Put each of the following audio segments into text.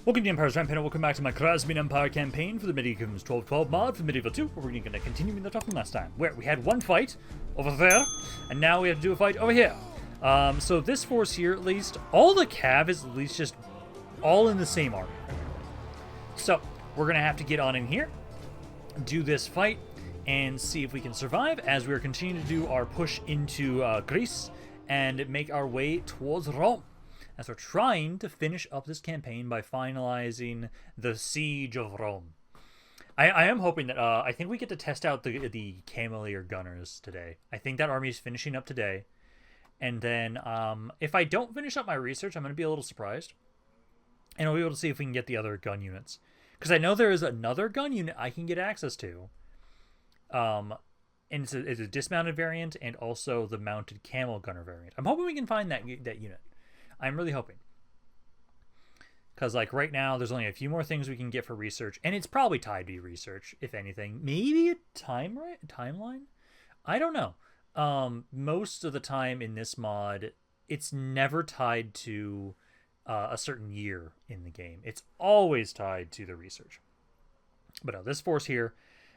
Welcome to Empire's Rampaned, and welcome back to my Khwarazmian Empire campaign for the Medieval 1212 mod for Medieval 2, where we're going to continue in the talk from last time, where we had one fight over there, and now we have to do a fight over here. So this force here, at least, all the cav is at least just all in the same army. So we're going to have to get on in here, do this fight, and see if we can survive as we are continuing to do our push into Greece and make our way towards Rome. As we're trying to finish up this campaign by finalizing the siege of Rome. I am hoping that, I think we get to test out the Camelier Gunners today. I think that army is finishing up today. And then, if I don't finish up my research, I'm going to be a little surprised. And I'll be able to see if we can get the other gun units. Because I know there is another gun unit I can get access to. And it's a dismounted variant and also the mounted camel gunner variant. I'm hoping we can find that unit. I'm really hoping. Because, like, right now, there's only a few more things we can get for research. And it's probably tied to research, if anything. Maybe a timeline? I don't know. Most of the time in this mod, it's never tied to a certain year in the game. It's always tied to the research. But no, this force here,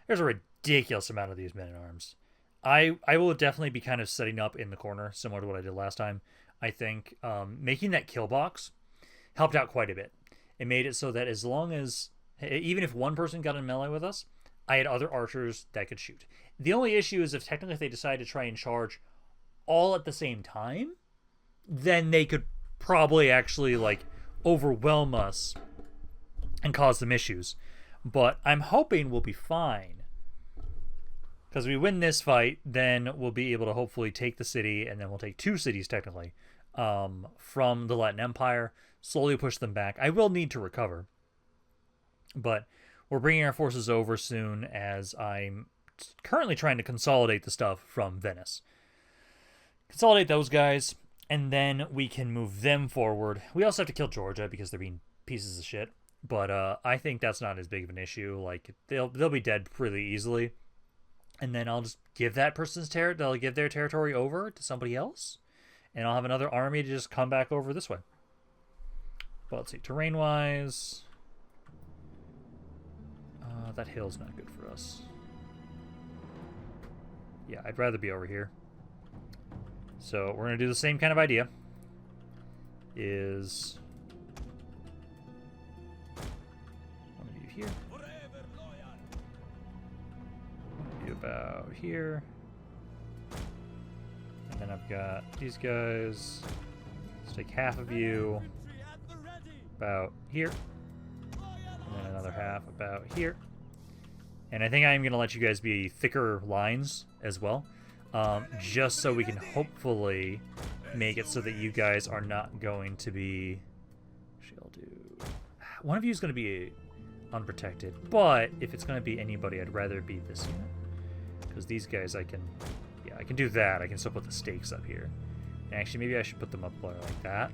there's a ridiculous amount of these men-at-arms. I will definitely be kind of setting up in the corner, similar to what I did last time. I think making that kill box helped out quite a bit. It made it so that as long as, even if one person got in melee with us, I had other archers that could shoot. The only issue is if technically if they decide to try and charge all at the same time, then they could probably actually like overwhelm us and cause some issues. But I'm hoping we'll be fine. Because we win this fight, then we'll be able to hopefully take the city, and then we'll take two cities, technically, from the Latin Empire, slowly push them back. I will need to recover, but we're bringing our forces over soon as I'm currently trying to consolidate the stuff from Venice. Consolidate those guys, and then we can move them forward. We also have to kill Georgia because they're being pieces of shit, but I think that's not as big of an issue. Like, they'll be dead pretty easily. And then I'll just give that person's they'll give their territory over to somebody else. And I'll have another army to just come back over this way. But let's see, terrain-wise... that hill's not good for us. Yeah, I'd rather be over here. So we're going to do the same kind of idea. Is... one of you here. About here, and then I've got these guys. Let's take half of you about here, and then another half about here. And I think I'm going to let you guys be thicker lines as well, just so we can hopefully make it so that you guys are not going to be... Actually, I'll do... One of you is going to be unprotected, but if it's going to be anybody, I'd rather be this unit. Because these guys I can do that. I can still put the stakes up here. And actually, maybe I should put them up like that.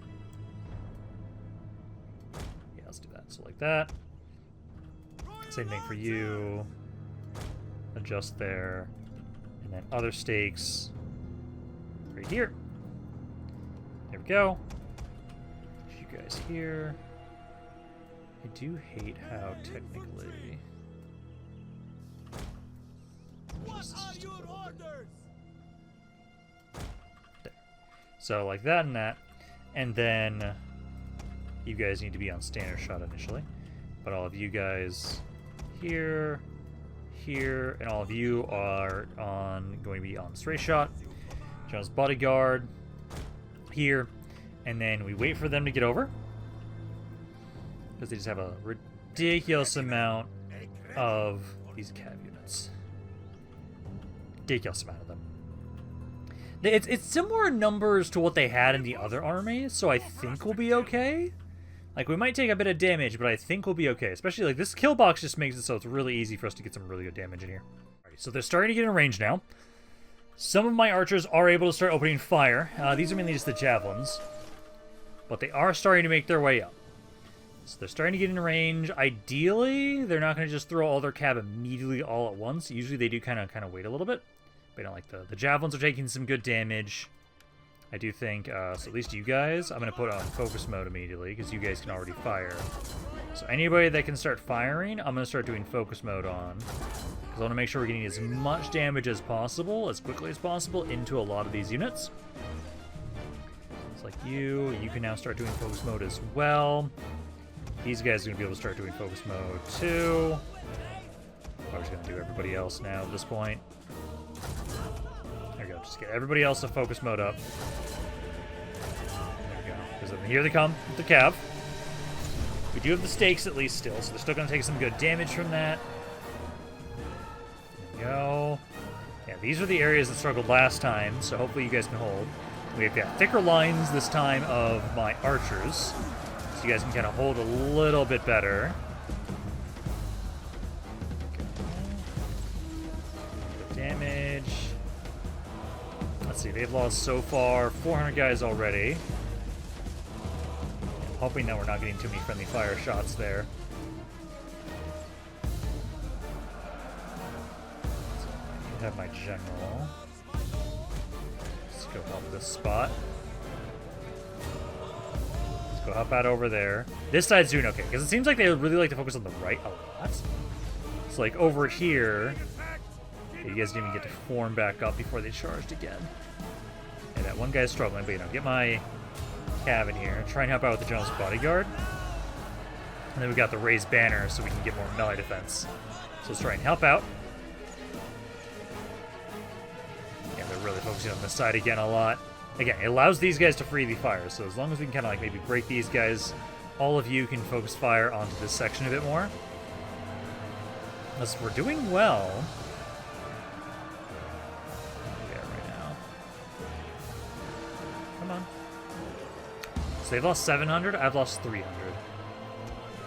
Yeah, let's do that. So like that. Same thing for you. Adjust there. And then other stakes right here. There we go. You guys here. I do hate how technically... What are your orders? There. So like that and that, and then you guys need to be on standard shot initially, but all of you guys here, here, and all of you are going to be on straight shot. John's bodyguard here, and then we wait for them to get over because they just have a ridiculous amount of these cav units. Ridiculous amount of them. It's similar numbers to what they had in the other armies, so I think we'll be okay. Like, we might take a bit of damage, but I think we'll be okay. Especially, like, this kill box just makes it so it's really easy for us to get some really good damage in here. Alright, so they're starting to get in range now. Some of my archers are able to start opening fire. These are mainly just the javelins. But they are starting to make their way up. So they're starting to get in range. Ideally, they're not going to just throw all their cav immediately all at once. Usually they do kind of wait a little bit. But you know, like the javelins are taking some good damage. I do think, so at least you guys, I'm going to put on focus mode immediately, because you guys can already fire. So anybody that can start firing, I'm going to start doing focus mode on. Because I want to make sure we're getting as much damage as possible, as quickly as possible, into a lot of these units. It's like you can now start doing focus mode as well. These guys are going to be able to start doing focus mode too. I'm just going to do everybody else now at this point. There we go, just get everybody else to focus mode up. There we go, because here they come with the cav. We do have the stakes at least still, so they're still going to take some good damage from that. There we go. Yeah, these are the areas that struggled last time, so hopefully you guys can hold. We have got thicker lines this time of my archers, so you guys can kind of hold a little bit better. Good damage. Let's see, they've lost so far 400 guys already. I'm hoping that we're not getting too many friendly fire shots there. So I have my general. Let's go help this spot. Let's go help out over there. This side's doing okay, because it seems like they really like to focus on the right a lot. It's like over here, you guys didn't even get to form back up before they charged again. And that one guy's struggling, but get my cav in here. Try and help out with the general's bodyguard. And then we got the raised banner so we can get more melee defense. So let's try and help out. Yeah, they're really focusing on this side again a lot. Again, it allows these guys to freely fire, so as long as we can kind of like maybe break these guys, all of you can focus fire onto this section a bit more. We're doing well. Yeah, right now. Come on. So they've lost 700, I've lost 300.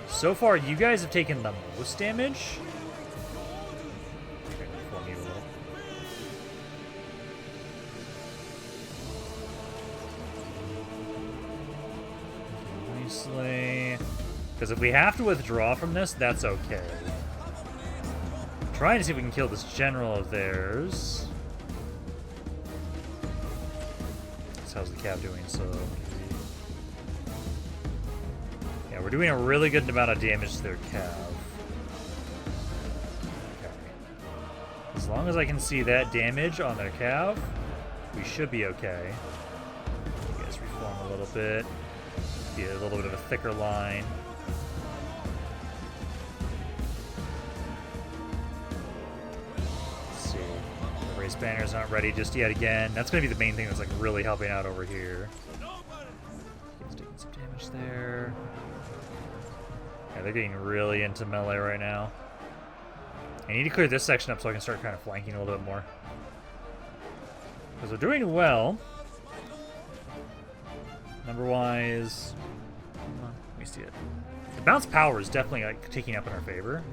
So far, you guys have taken the most damage. Nicely. Because if we have to withdraw from this, that's okay. I'm trying to see if we can kill this general of theirs. So how's the cav doing? So yeah, we're doing a really good amount of damage to their cav. Okay. As long as I can see that damage on their cav, we should be okay. You guys reform a little bit. Be a little bit of a thicker line. Let's see. The raised banners aren't ready just yet again. That's going to be the main thing that's like really helping out over here. He's taking some damage there. Yeah, they're getting really into melee right now. I need to clear this section up so I can start kind of flanking a little bit more. Because they're doing well. Number-wise, let me see it. The bounce power is definitely like taking up in our favor.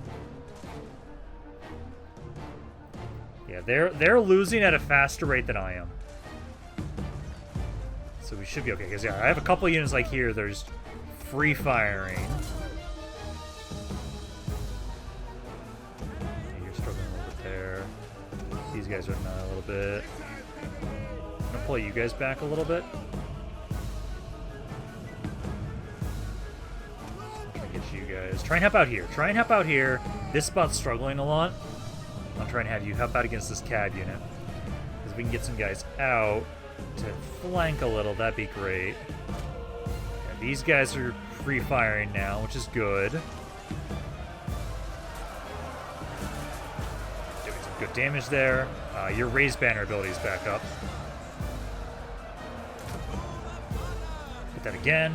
Yeah, they're losing at a faster rate than I am. So we should be okay. Because yeah, I have a couple units like here. They're just free firing. Yeah, you're struggling a little bit there. These guys are not a little bit. I'm gonna pull you guys back a little bit. You guys try and help out here. Try and help out here. This spot's struggling a lot. I'll try and have you help out against this CAD unit. Because we can get some guys out to flank a little, that'd be great. And these guys are free firing now, which is good. Doing some good damage there. Your raised banner ability is back up. Hit that again.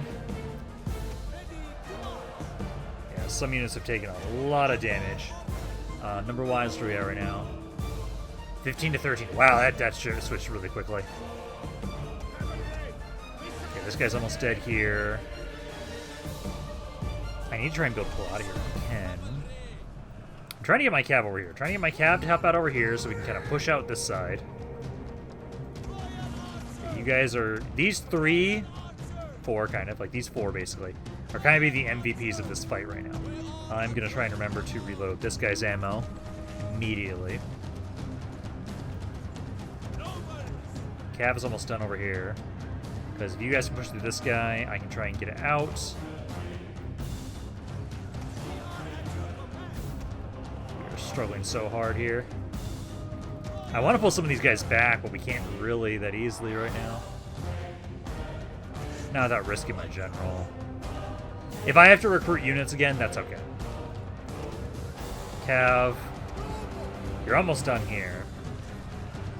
Some units have taken a lot of damage. Number-wise, where we are right now? 15 to 13. Wow, that switched really quickly. Okay, this guy's almost dead here. I need to try and build pull out of here if I can. I'm trying to get my cav over here. Trying to get my cav to help out over here so we can kind of push out this side. You guys are... These four kind of, like these four basically, are kind of be the MVPs of this fight right now. I'm going to try and remember to reload this guy's ammo immediately. Cav is almost done over here. Because if you guys can push through this guy, I can try and get it out. We're struggling so hard here. I want to pull some of these guys back, but we can't really that easily right now. Not without risking my general. If I have to recruit units again, that's okay. Cav, you're almost done here.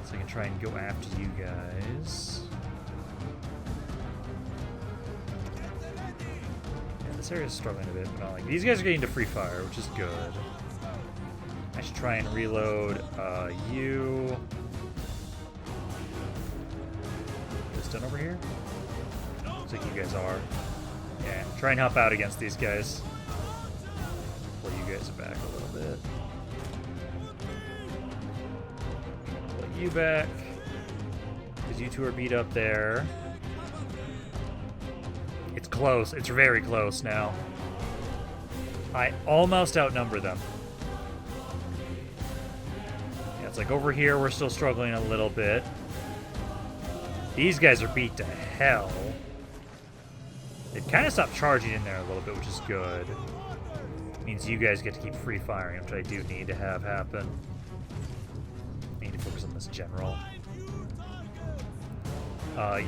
So I can try and go after you guys. Yeah, this area is struggling a bit, but not like these guys are getting to free fire, which is good. I should try and reload you. Is this done over here? Looks like you guys are. Yeah, try and help out against these guys. Pull you guys back a little bit. Pull you back. Because you two are beat up there. It's close. It's very close now. I almost outnumber them. Yeah, it's like over here we're still struggling a little bit. These guys are beat to hell. They've kind of stopped charging in there a little bit, which is good. Means you guys get to keep free firing, which I do need to have happen. I need to focus on this general.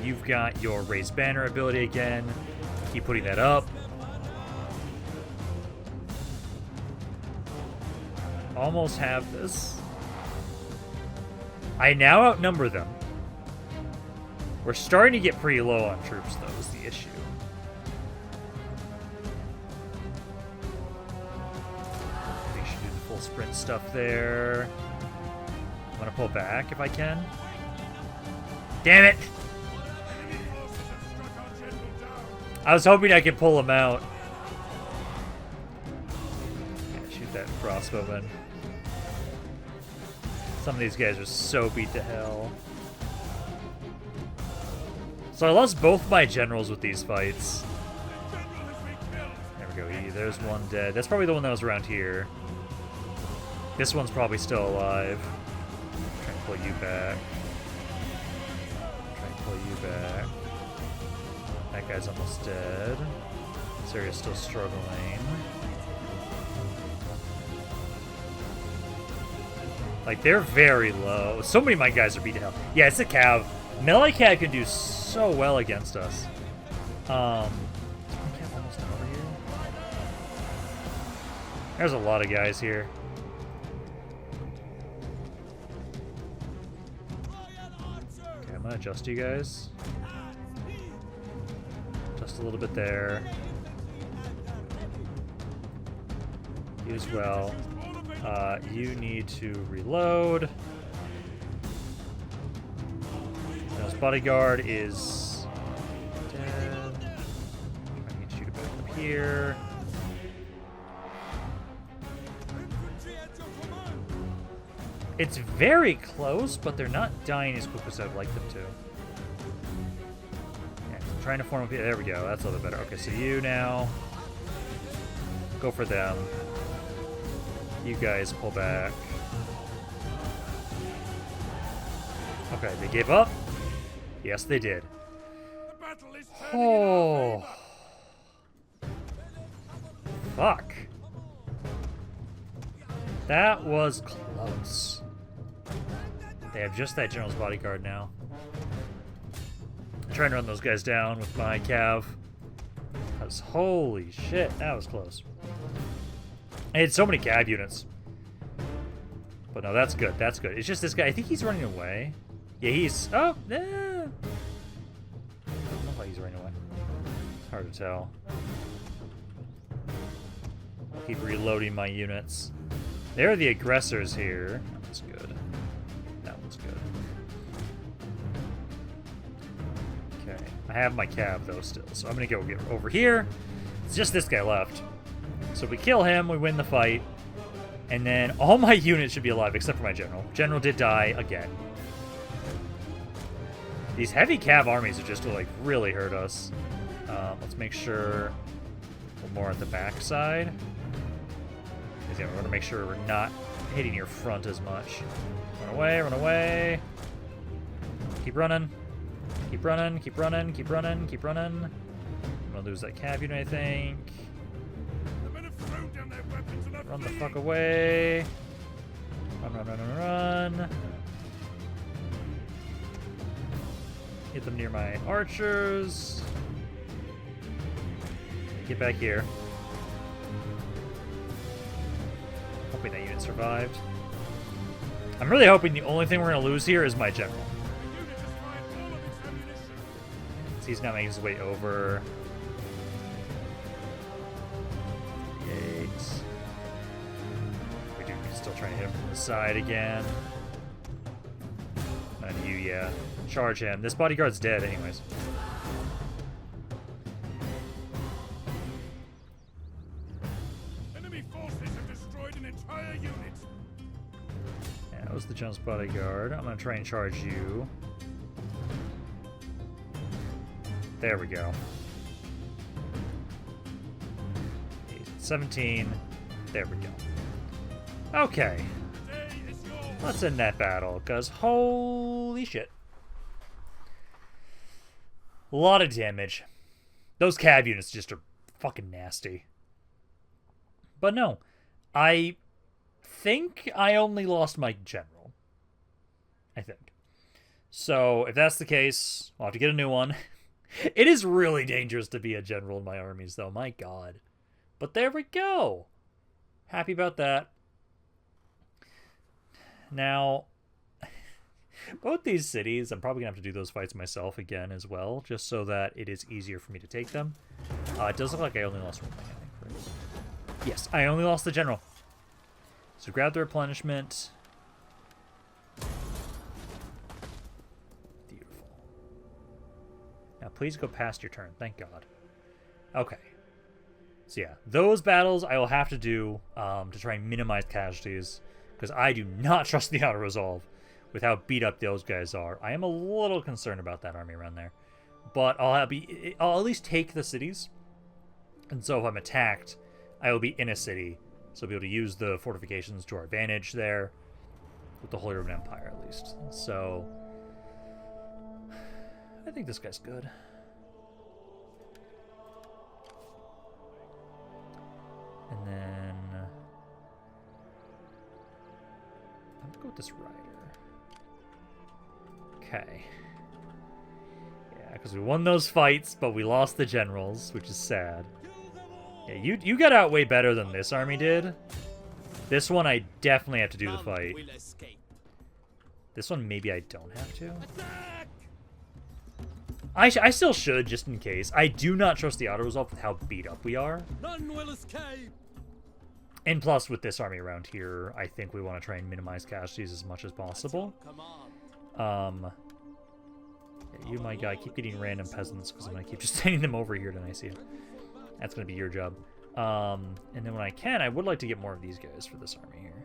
You've got your raised banner ability again. Keep putting that up. Almost have this. I now outnumber them. We're starting to get pretty low on troops, though, is the issue. Maybe I should do the full sprint stuff there. I'm gonna pull back if I can. Damn it! I was hoping I could pull him out. Yeah, shoot that crossbowman. Some of these guys are so beat to hell. So I lost both my generals with these fights. There we go. There's one dead. That's probably the one that was around here. This one's probably still alive. Try and pull you back. Try and pull you back. That guy's almost dead. This area's still struggling. Like, they're very low. So many of my guys are beat to hell. Yeah, it's a cav. Melee cav can do so well against us. Cav almost done over here. There's a lot of guys here. Okay, I'm gonna adjust you guys. Just a little bit there. You as well. You need to reload. His bodyguard is dead. Trying to get you to back up here. It's very close, but they're not dying as quick as I'd like them to. Yeah, I'm trying to form up here. There we go. That's a little bit better. Okay, so you now go for them. You guys pull back. Okay, they gave up. Yes, they did. Oh. Fuck. That was close. They have just that general's bodyguard now. I'm trying to run those guys down with my cav. Because holy shit, that was close. I had so many cav units. But no, that's good. That's good. It's just this guy. I think he's running away. Yeah, he's... Oh, I don't know why he's running away. It's hard to tell. I'll keep reloading my units. There are the aggressors here. That one's good. That one's good. Okay. I have my cav, though, still. So I'm going to go get over here. It's just this guy left. So if we kill him, we win the fight. And then all my units should be alive, except for my general. General did die again. These heavy cav armies are just to, like, really hurt us. Let's make sure we're more at the back side. Yeah, we're going to make sure we're not hitting your front as much. Run away, run away. Keep running. Keep running, keep running, keep running, keep running. I'm gonna lose that cav unit, I think. The men have thrown down their weapons and are Run the fleeing. fuck away. Run, run, run, run, run. Hit them near my archers. Get back here. Hoping that unit survived. I'm really hoping the only thing we're going to lose here is my general. The unit has fired all of its ammunition. So he's now making his way over. 8. We do still trying to hit him from the side again. And you, yeah. Charge him. This bodyguard's dead anyways. Enemy forces have destroyed an entire unit. Yeah, that was the general's bodyguard. I'm going to try and charge you. There we go. 17. There we go. Okay. The day is yours. Let's end that battle, because holy shit. A lot of damage. Those cav units just are fucking nasty. But no, I think I only lost my general. I think. So, if that's the case, I'll have to get a new one. It is really dangerous to be a general in my armies, though. My god. But there we go. Happy about that. Now, both these cities, I'm probably going to have to do those fights myself again as well, just so that it is easier for me to take them. It does look like I only lost one thing, I think. Right? Yes, I only lost the general. So grab the replenishment. Beautiful. Now please go past your turn. Thank God. Okay. So yeah, those battles I will have to do to try and minimize casualties, because I do not trust the auto-resolve with how beat up those guys are. I am a little concerned about that army around there. But I'll at least take the cities. And so if I'm attacked, I will be in a city. So I'll be able to use the fortifications to our advantage there. With the Holy Roman Empire, at least. So I think this guy's good. And then I'm gonna go with this rider. Okay. Yeah, because we won those fights, but we lost the generals, which is sad. Yeah, you got out way better than this army did. This one I definitely have to do the fight. This one maybe I don't have to. I still should, just in case. I do not trust the auto-resolve with how beat up we are. None will escape. And plus, with this army around here, I think we want to try and minimize casualties as much as possible. Yeah, you, my guy, keep getting random peasants, because I'm going to keep just sending them over here to Nicaea. That's going to be your job. And then when I can, I would like to get more of these guys for this army here.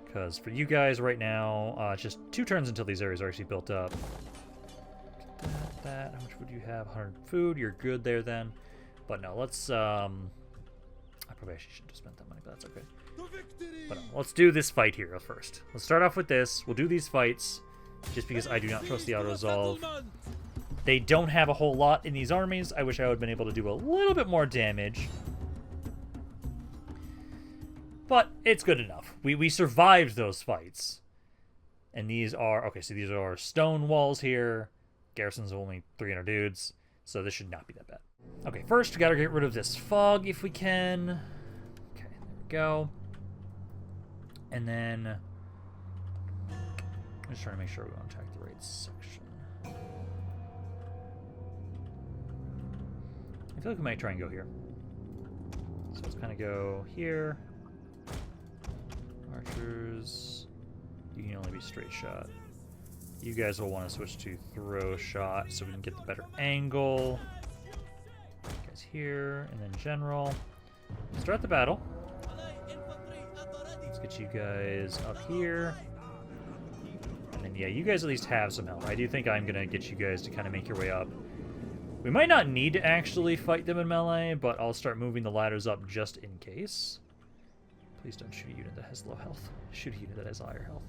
Because for you guys right now, it's just 2 turns until these areas are actually built up. That. How much would you have? 100 food. You're good there then. But no, let's... I probably actually shouldn't have spent that money, but that's okay. But no, let's do this fight here first. Let's start off with this. We'll do these fights, just because I do not trust the auto-resolve. They don't have a whole lot in these armies. I wish I would have been able to do a little bit more damage. But it's good enough. We survived those fights. And these are... Okay, so these are stone walls here. Garrison's only 300 dudes. So this should not be that bad. Okay, first we gotta get rid of this fog if we can. Okay, there we go. And then... I'm just trying to make sure we want to attack the right section. I feel like we might try and go here. So let's kind of go here. Archers. You can only be straight shot. You guys will want to switch to throw shot so we can get the better angle. You guys here, and then general. Start the battle. Let's get you guys up here. And then, yeah, you guys at least have some health. I do think I'm going to get you guys to kind of make your way up. We might not need to actually fight them in melee, but I'll start moving the ladders up just in case. Please don't shoot a unit that has low health. Shoot a unit that has higher health.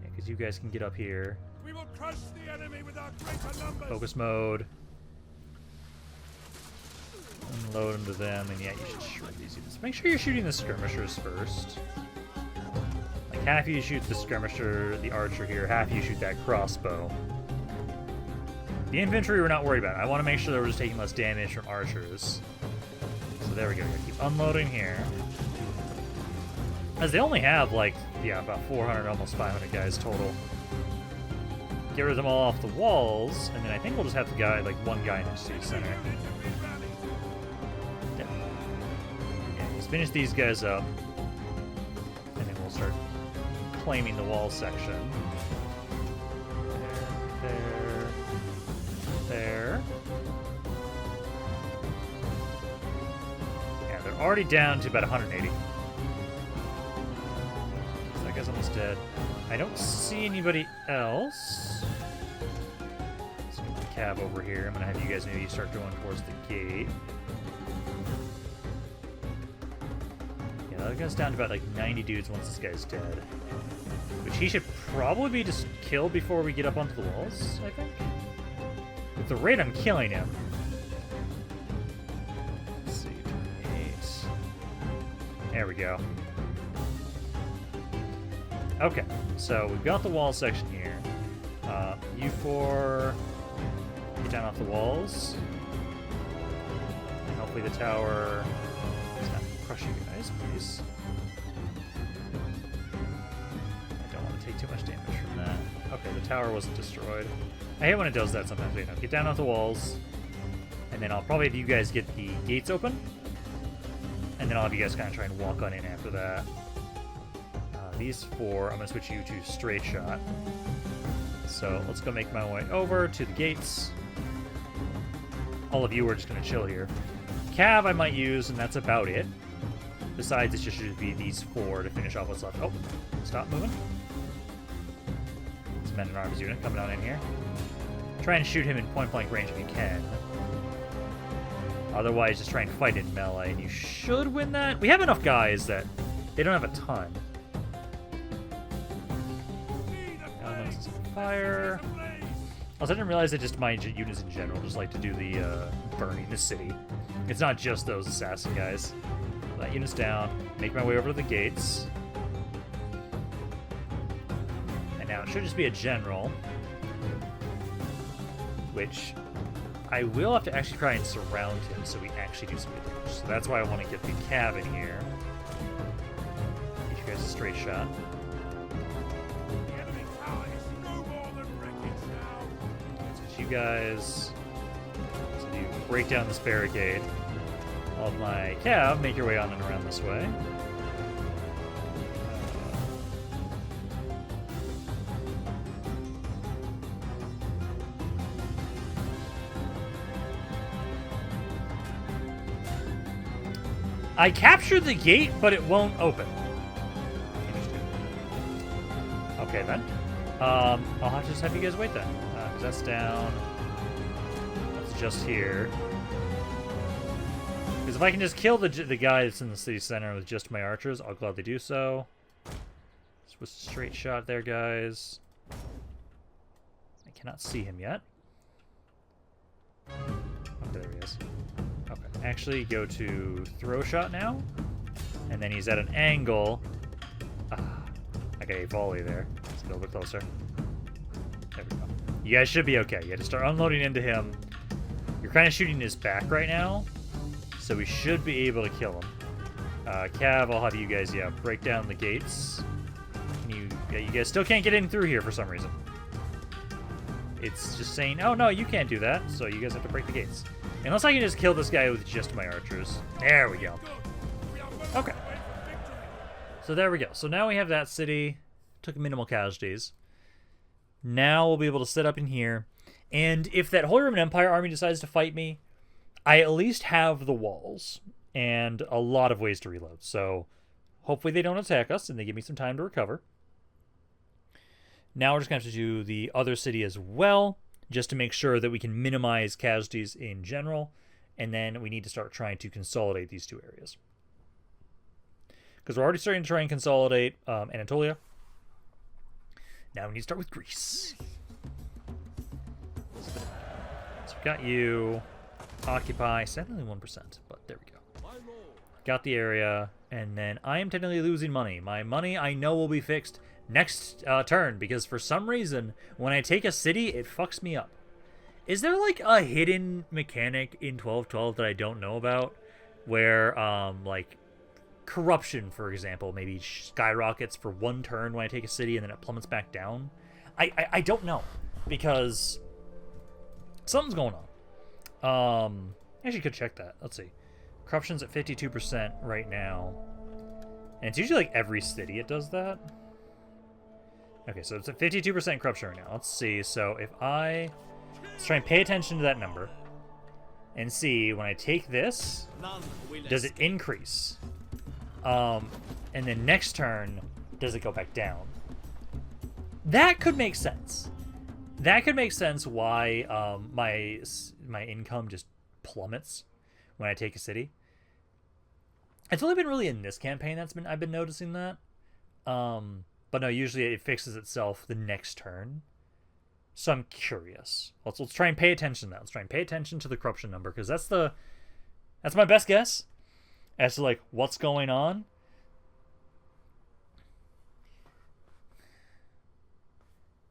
Yeah, because you guys can get up here. We will crush the enemy with our greater numbers. Focus mode. Unload into them, and yeah, you should shred these units. Make sure you're shooting the skirmishers first. Like, half you shoot the skirmisher, the archer here, half you shoot that crossbow. The infantry we're not worried about. I want to make sure that we're just taking less damage from archers. So there we go. We gotta keep unloading here. As they only have, like, yeah, about 400, almost 500 guys total. Get rid of them all off the walls, and then I think we'll just have the guy, like, one guy in the city center. Yeah. Yeah, just finish these guys up, and then we'll start claiming the wall section. There. Yeah, they're already down to about 180. So that guy's almost dead. I don't see anybody else. Let's get the cab over here. I'm gonna have you guys maybe start going towards the gate. Yeah, that guy's down to about like 90 dudes once this guy's dead. Which he should probably be just killed before we get up onto the walls, I think. With the rate I'm killing him. Let's see, 28. There we go. Okay, so we've got the wall section here. You four get down off the walls. And hopefully the tower does not crush you guys, please. I don't want to take too much damage from that. Okay, the tower wasn't destroyed. I hate when it does that sometimes. Wait, no, get down off the walls. And then I'll probably have you guys get the gates open. And then I'll have you guys kind of try and walk on in after that. These four, I'm going to switch you to straight shot. So let's go make my way over to the gates. All of you are just going to chill here. Cav I might use, and that's about it. Besides, it just should be these four to finish off what's left. Oh, stop moving. It's a men-at-arms unit coming on in here. Try and shoot him in point-blank range if you can. Otherwise, just try and fight in melee, and you should win that. We have enough guys that they don't have a ton. Elements of fire. Also, I didn't realize that just my units in general just like to do the burning the city. It's not just those assassin guys. That unit's down. Make my way over to the gates. And now it should just be a general. Which I will have to actually try and surround him so we actually do some damage. So that's why I want to get the cab in here. Get you guys a straight shot. The enemy tower is no more than wreckage now. So you guys, so you break down this barricade. All of my cab, make your way on and around this way. I captured the gate, but it won't open. Interesting. Okay, then. I'll have to just have you guys wait then. Because that's down. That's just here. Because if I can just kill the guy that's in the city center with just my archers, I'll gladly do so. This was a straight shot there, guys. I cannot see him yet. Oh, there he is. Okay. Actually, go to throw shot now. And then he's at an angle. I got a volley there. Let's get a little bit closer. There we go. You guys should be okay. You have to start unloading into him. You're kind of shooting his back right now. So we should be able to kill him. Cav, I'll have you guys, yeah, break down the gates. You guys still can't get in through here for some reason. It's just saying, oh no, you can't do that. So you guys have to break the gates. Unless I can just kill this guy with just my archers. There we go. Okay. So there we go. So now we have that city. Took minimal casualties. Now we'll be able to set up in here. And if that Holy Roman Empire army decides to fight me, I at least have the walls and a lot of ways to reload. So hopefully they don't attack us and they give me some time to recover. Now we're just going to have to do the other city as well, just to make sure that we can minimize casualties in general. And then we need to start trying to consolidate these two areas. Because we're already starting to try and consolidate Anatolia. Now we need to start with Greece. So we got you. Occupy. Sadly, 1%, but there we go. Got the area, and then I am technically losing money. My money I know will be fixed next turn, because for some reason, when I take a city, it fucks me up. Is there like a hidden mechanic in 1212 that I don't know about? Where, like, corruption, for example, maybe skyrockets for one turn when I take a city and then it plummets back down? I don't know, because something's going on. Actually could check that. Let's see. Corruption's at 52% right now. And it's usually like every city it does that. Okay, so it's at 52% corruption right now. Let's see. So if let's try and pay attention to that number and see when I take this, does it increase? And then next turn, does it go back down? That could make sense. That could make sense why my income just plummets when I take a city. It's only been really in this campaign I've been noticing that. But no, usually it fixes itself the next turn. So I'm curious. Let's try and pay attention to that. Let's try and pay attention to the corruption number, because that's my best guess as to like what's going on.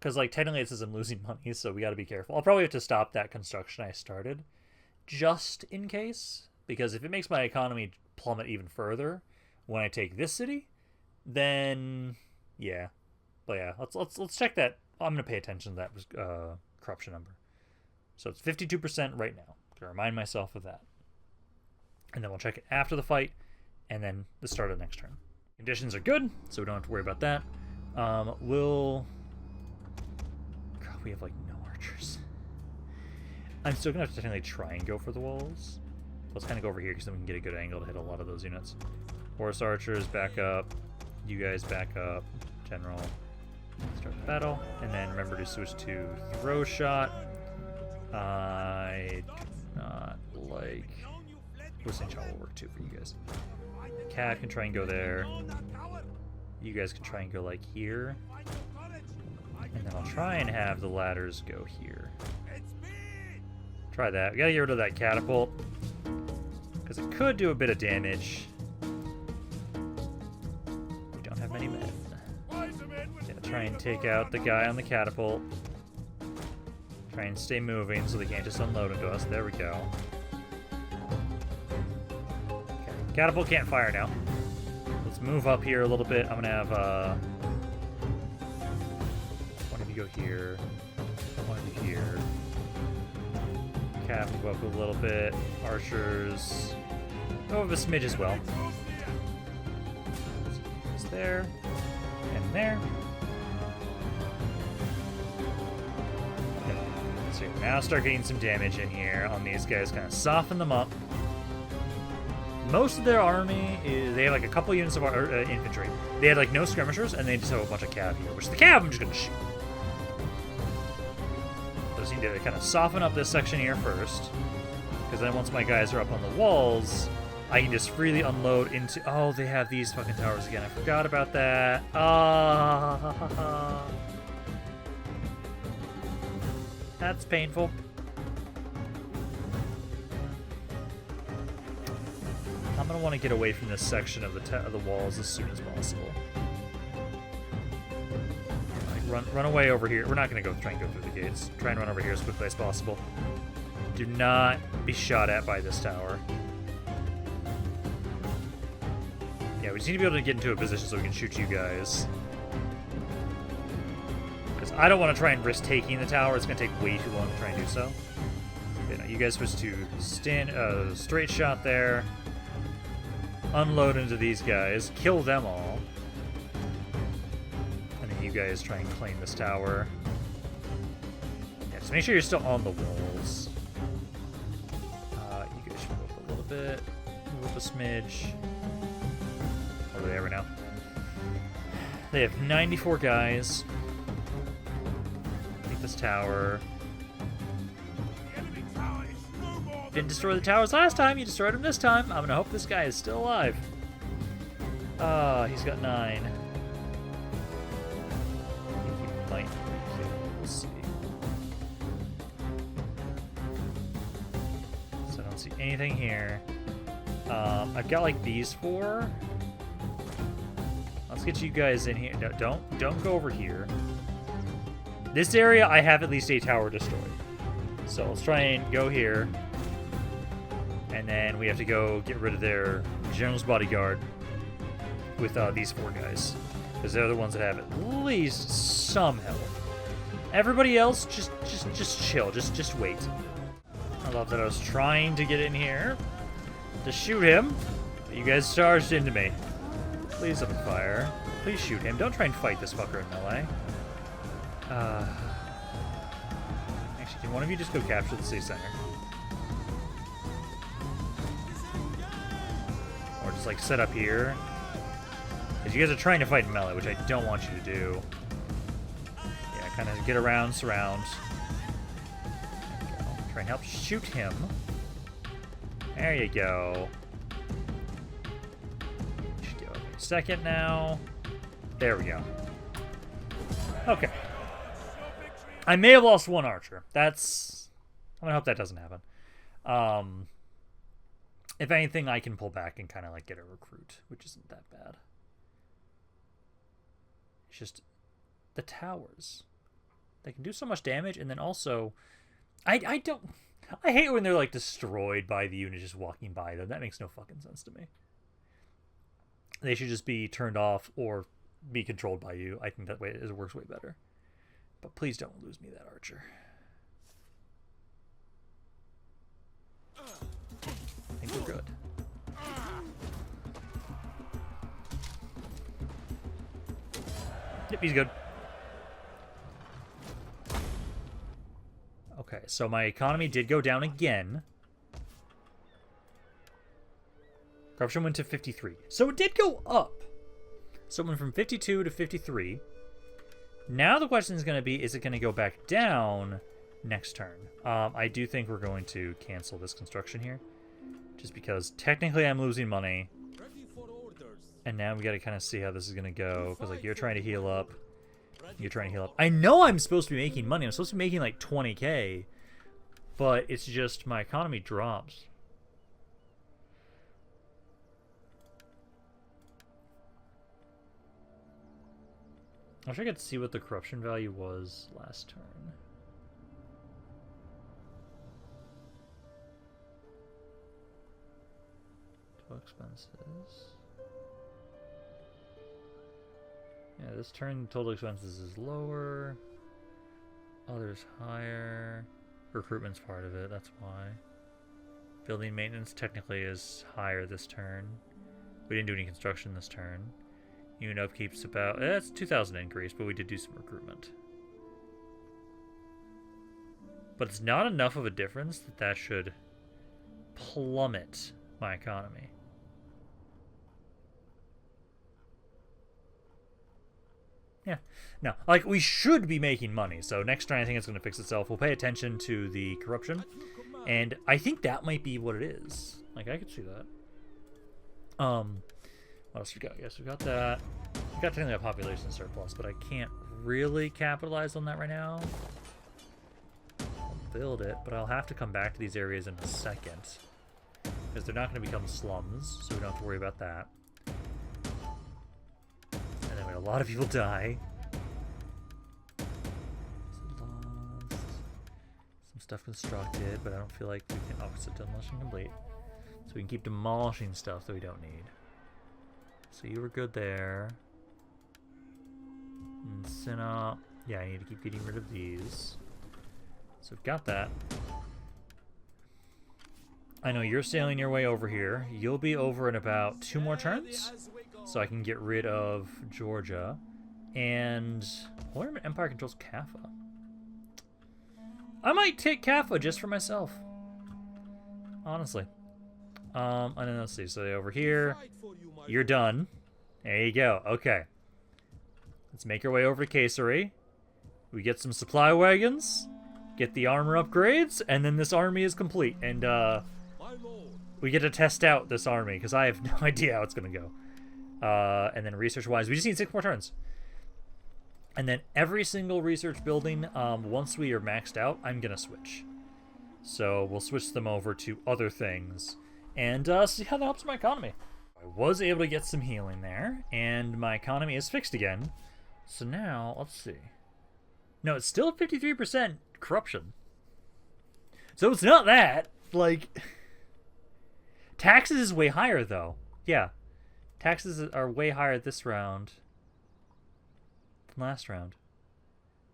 Because like technically it says I'm losing money, so we got to be careful. I'll probably have to stop that construction I started, just in case. Because if it makes my economy plummet even further when I take this city, then yeah. But yeah, let's check that. I'm gonna pay attention to that corruption number. So it's 52% right now. To remind myself of that, and then we'll check it after the fight, and then the start of the next turn. Conditions are good, so we don't have to worry about that. God, we have like no archers. I'm still gonna have to technically try and go for the walls. Let's kind of go over here because then we can get a good angle to hit a lot of those units. Horse archers, back up. You guys back up. General. Start the battle. And then remember to switch to throw shot. I do not like... Whistling shot will work too for you guys. Cat can try and go there. You guys can try and go like here. And then I'll try and have the ladders go here. Try that. We gotta get rid of that catapult, because it could do a bit of damage. We don't have many men. Yeah, try and take out the guy on the catapult. Try and stay moving so they can't just unload into us. There we go. Okay. Catapult can't fire now. Let's move up here a little bit. I'm gonna have one of you go here. One of you here. Cap move up a little bit. Archers go up a smidge as well. It's there and there. Okay. So now start getting some damage in here on these guys, kind of soften them up. Most of their army they have like a couple units of infantry. They had like no skirmishers, and they just have a bunch of cav here, which the cav I'm just gonna shoot. Just need to kind of soften up this section here first, because then once my guys are up on the walls, I can just freely unload into... Oh, they have these fucking towers again. I forgot about that. That's painful. I'm gonna want to get away from this section of the walls as soon as possible. Run away over here. We're not going to try and go through the gates. Try and run over here as quickly as possible. Do not be shot at by this tower. Yeah, we just need to be able to get into a position so we can shoot you guys. Because I don't want to try and risk taking the tower. It's going to take way too long to try and do so. Okay, now you guys switch to straight shot there. Unload into these guys. Kill them all. You guys try and claim this tower. Yeah, just make sure you're still on the walls. You guys should move up a little bit. Move up a smidge. Over there right now. They have 94 guys. Take this tower. Didn't destroy the towers last time, you destroyed them this time. I'm gonna hope this guy is still alive. He's got 9. don't see anything here. I've got like these 4. Let's get you guys in here. No, don't go over here. This area, I have at least a tower destroyed. So let's try and go here. And then we have to go get rid of their general's bodyguard with these 4 guys. Because they're the ones that have at least some health. Everybody else, just chill. Just wait. I love that I was trying to get in here to shoot him, but you guys charged into me. Please open fire. Please shoot him. Don't try and fight this fucker in melee. Actually, can one of you just go capture the city center? Or just like set up here? Because you guys are trying to fight in melee, which I don't want you to do. Yeah, kind of get around, surround. There you go. Try and help shoot him. There you go. Should give up a second now. There we go. Okay. I may have lost 1 archer. I'm gonna hope that doesn't happen. If anything, I can pull back and kind of like get a recruit, which isn't that bad. It's just the towers. They can do so much damage, and then also, I hate when they're like destroyed by the unit just walking by them. That makes no fucking sense to me. They should just be turned off or be controlled by you. I think that way it works way better. But please don't lose me that archer. I think we're good. Yep, he's good. Okay, so my economy did go down again. Corruption went to 53. So it did go up. So it went from 52 to 53. Now the question is going to be, is it going to go back down next turn? I do think we're going to cancel this construction here. Just because technically I'm losing money. And now we got to kind of see how this is going to go. Because like you're trying to heal up. You're trying to heal up. I know I'm supposed to be making money. I'm supposed to be making like 20k. But it's just my economy drops. I wish I could see what the corruption value was last turn. Total expenses. Yeah, this turn total expenses is lower. Others higher. Recruitment's part of it, that's why. Building maintenance technically is higher this turn. We didn't do any construction this turn. Unit upkeep's about... That's 2,000 increase, but we did do some recruitment. But it's not enough of a difference that that should plummet my economy. Yeah. No, like, we should be making money, so next turn I think it's going to fix itself. We'll pay attention to the corruption, and I think that might be what it is. Like, I could see that. What else we got? Yes, we got that. We got technically a population surplus, but I can't really capitalize on that right now. I'll build it, but I'll have to come back to these areas in a second. Because they're not going to become slums, so we don't have to worry about that. And then we had a lot of people die. Some stuff constructed, but I don't feel like we can opposite demolition complete. So we can keep demolishing stuff that we don't need. So you were good there. And Sinop. Yeah, I need to keep getting rid of these. So we've got that. I know you're sailing your way over here. You'll be over in about 2 more turns. So I can get rid of Georgia. And Khwarazmian Empire controls Kaffa. I might take Kaffa just for myself. Honestly. And then let's see. So over here, you're done. There you go. Okay. Let's make our way over to Caesarea. We get some supply wagons, get the armor upgrades, and then this army is complete. And we get to test out this army because I have no idea how it's going to go. And then research-wise, we just need 6 more turns. And then every single research building, once we are maxed out, I'm going to switch. So we'll switch them over to other things and see how that helps my economy. I was able to get some healing there, and my economy is fixed again. So now, let's see. No, it's still 53% corruption. So it's not that. Like, taxes is way higher, though. Yeah. Taxes are way higher this round than last round.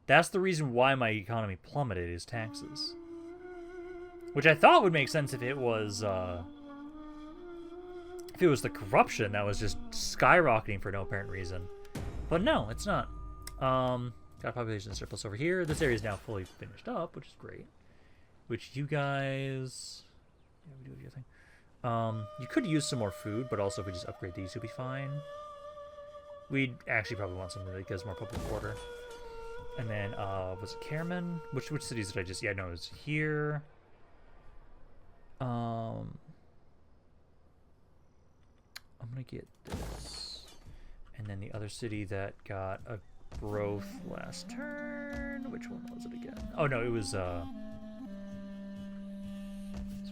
That's the reason why my economy plummeted, is taxes. Which I thought would make sense if it was the corruption that was just skyrocketing for no apparent reason. But no, it's not. Got a population surplus over here. This area is now fully finished up, which is great. Which you guys... Yeah, we do your thing. You could use some more food, but also if we just upgrade these, you'll be fine. We'd actually probably want something that gives more public order. And then, was it Cairman? Which cities did I just... Yeah, no, it was here. I'm gonna get this. And then the other city that got a growth last turn. Which one was it again? Oh, no, it was, it's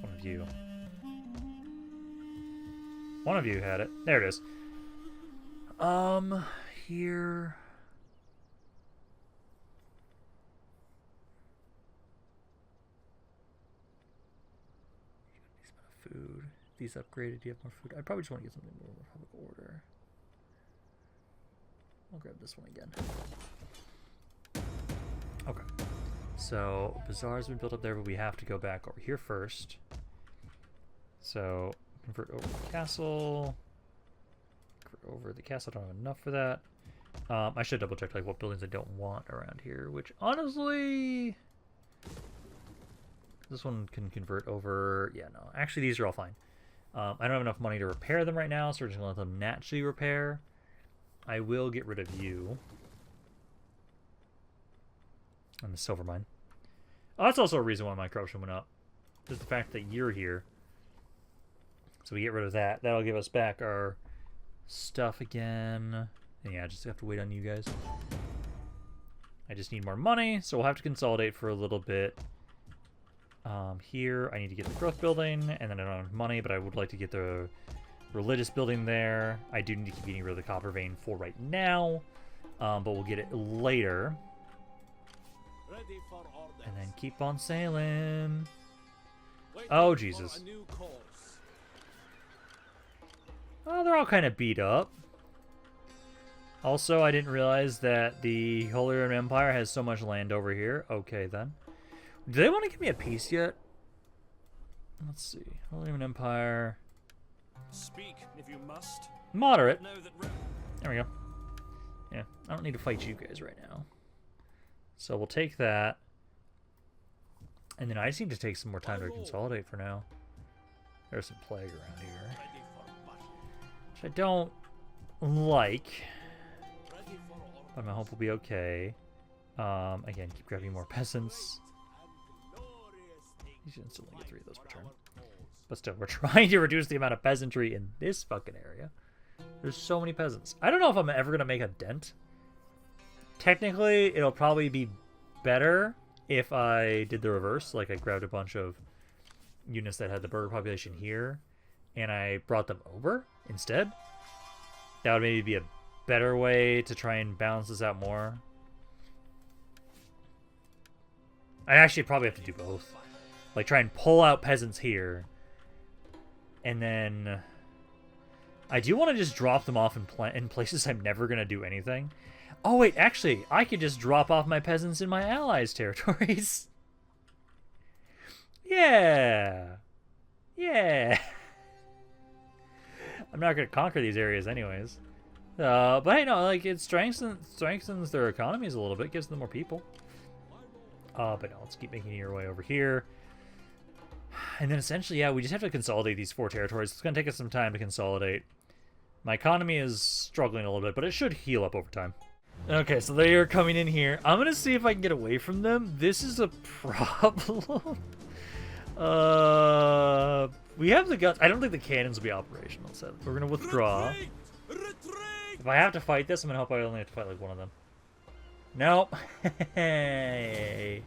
one of you. One of you had it. There it is. Here. Food. These upgraded. Do you have more food? I probably just want to get something more public order. I'll grab this one again. Okay. So, Bazaar's been built up there, but we have to go back over here first. So, convert over the castle. Convert over the castle. I don't have enough for that. I should double check like what buildings I don't want around here, which honestly... This one can convert over... Yeah, no. Actually, these are all fine. I don't have enough money to repair them right now, so we're just going to let them naturally repair. I will get rid of you. And the silver mine. Oh, that's also a reason why my corruption went up. Just the fact that you're here. So we get rid of that. That'll give us back our stuff again. And yeah, I just have to wait on you guys. I just need more money, so we'll have to consolidate for a little bit. Here, I need to get the growth building, and then I don't have money, but I would like to get the religious building there. I do need to keep getting rid of the copper vein for right now, but we'll get it later. Ready for orders. And then keep on sailing. Oh, Jesus. Oh, they're all kind of beat up. Also, I didn't realize that the Holy Roman Empire has so much land over here. Okay, then. Do they want to give me a peace yet? Let's see. Holy Roman Empire. Speak if you must. Moderate. Know that There we go. Yeah, I don't need to fight you guys right now. So we'll take that. And then I just need to take some more time to consolidate for now. There's some plague around here. ready for battle. Which I don't like. Ready for orders. But my hope will be okay. Again, keep grabbing more peasants. You should still only get 3 of those per turn. But still, we're trying to reduce the amount of peasantry in this fucking area. There's so many peasants. I don't know if I'm ever going to make a dent. Technically, it'll probably be better if I did the reverse. Like, I grabbed a bunch of units that had the burger population here, and I brought them over instead. That would maybe be a better way to try and balance this out more. I actually probably have to do both. Like, try and pull out peasants here. And then... I do want to just drop them off in places I'm never going to do anything. Oh, wait, actually, I could just drop off my peasants in my allies' territories. Yeah. Yeah. I'm not going to conquer these areas anyways. But hey, no, like, it strengthens their economies a little bit, gives them more people. But no, let's keep making your way over here. And then essentially, yeah, we just have to consolidate these 4 territories. It's going to take us some time to consolidate. My economy is struggling a little bit, but it should heal up over time. Okay, so they are coming in here. I'm going to see if I can get away from them. This is a problem. We have the guns. I don't think the cannons will be operational, so we're going to withdraw. Retreat! Retreat! If I have to fight this, I'm going to hope I only have to fight like one of them. Nope. Hey.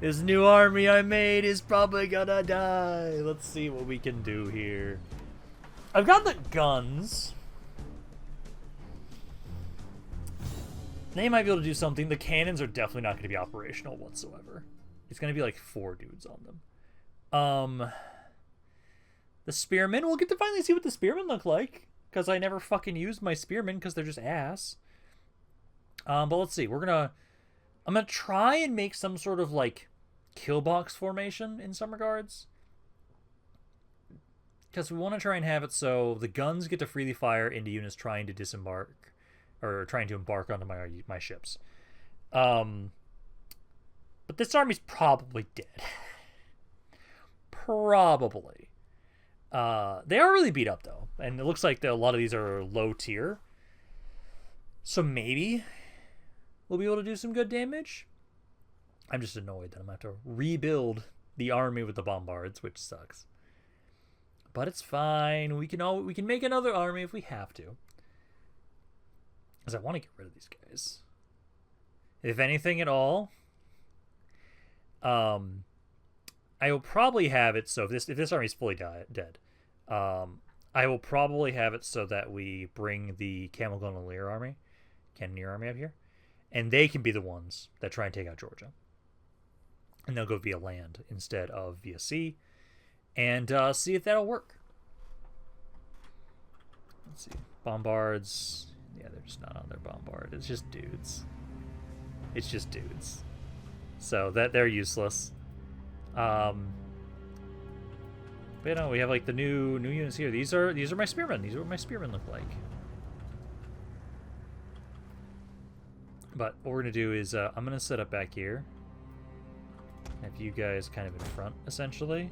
This new army I made is probably gonna die. Let's see what we can do here. I've got the guns. They might be able to do something. The cannons are definitely not going to be operational whatsoever. It's going to be like 4 dudes on them. The spearmen, we'll get to finally see what the spearmen look like, because I never fucking used my spearmen because they're just ass. But let's see. I'm gonna try and make some sort of like kill box formation in some regards, because we want to try and have it so the guns get to freely fire into units trying to disembark or trying to embark onto my ships. But this army's probably dead. Probably. They are really beat up though, and it looks like a lot of these are low tier. So maybe we'll be able to do some good damage. I'm just annoyed that I'm going to have to rebuild the army with the bombards, which sucks. But it's fine. We can make another army if we have to. Because I want to get rid of these guys. If anything at all, I will probably have it so if this army is fully dead, I will probably have it so that we bring the Camel Cannoneer army up here, and they can be the ones that try and take out Georgia. And they'll go via land instead of via sea, and see if that'll work. Let's see. Bombards. Yeah, they're just not on their bombard. It's just dudes. It's just dudes. So they're useless. But you know, we have like the new units here. These are my spearmen. These are what my spearmen look like. But what we're gonna do is I'm gonna set up back here. Have you guys kind of in front, essentially.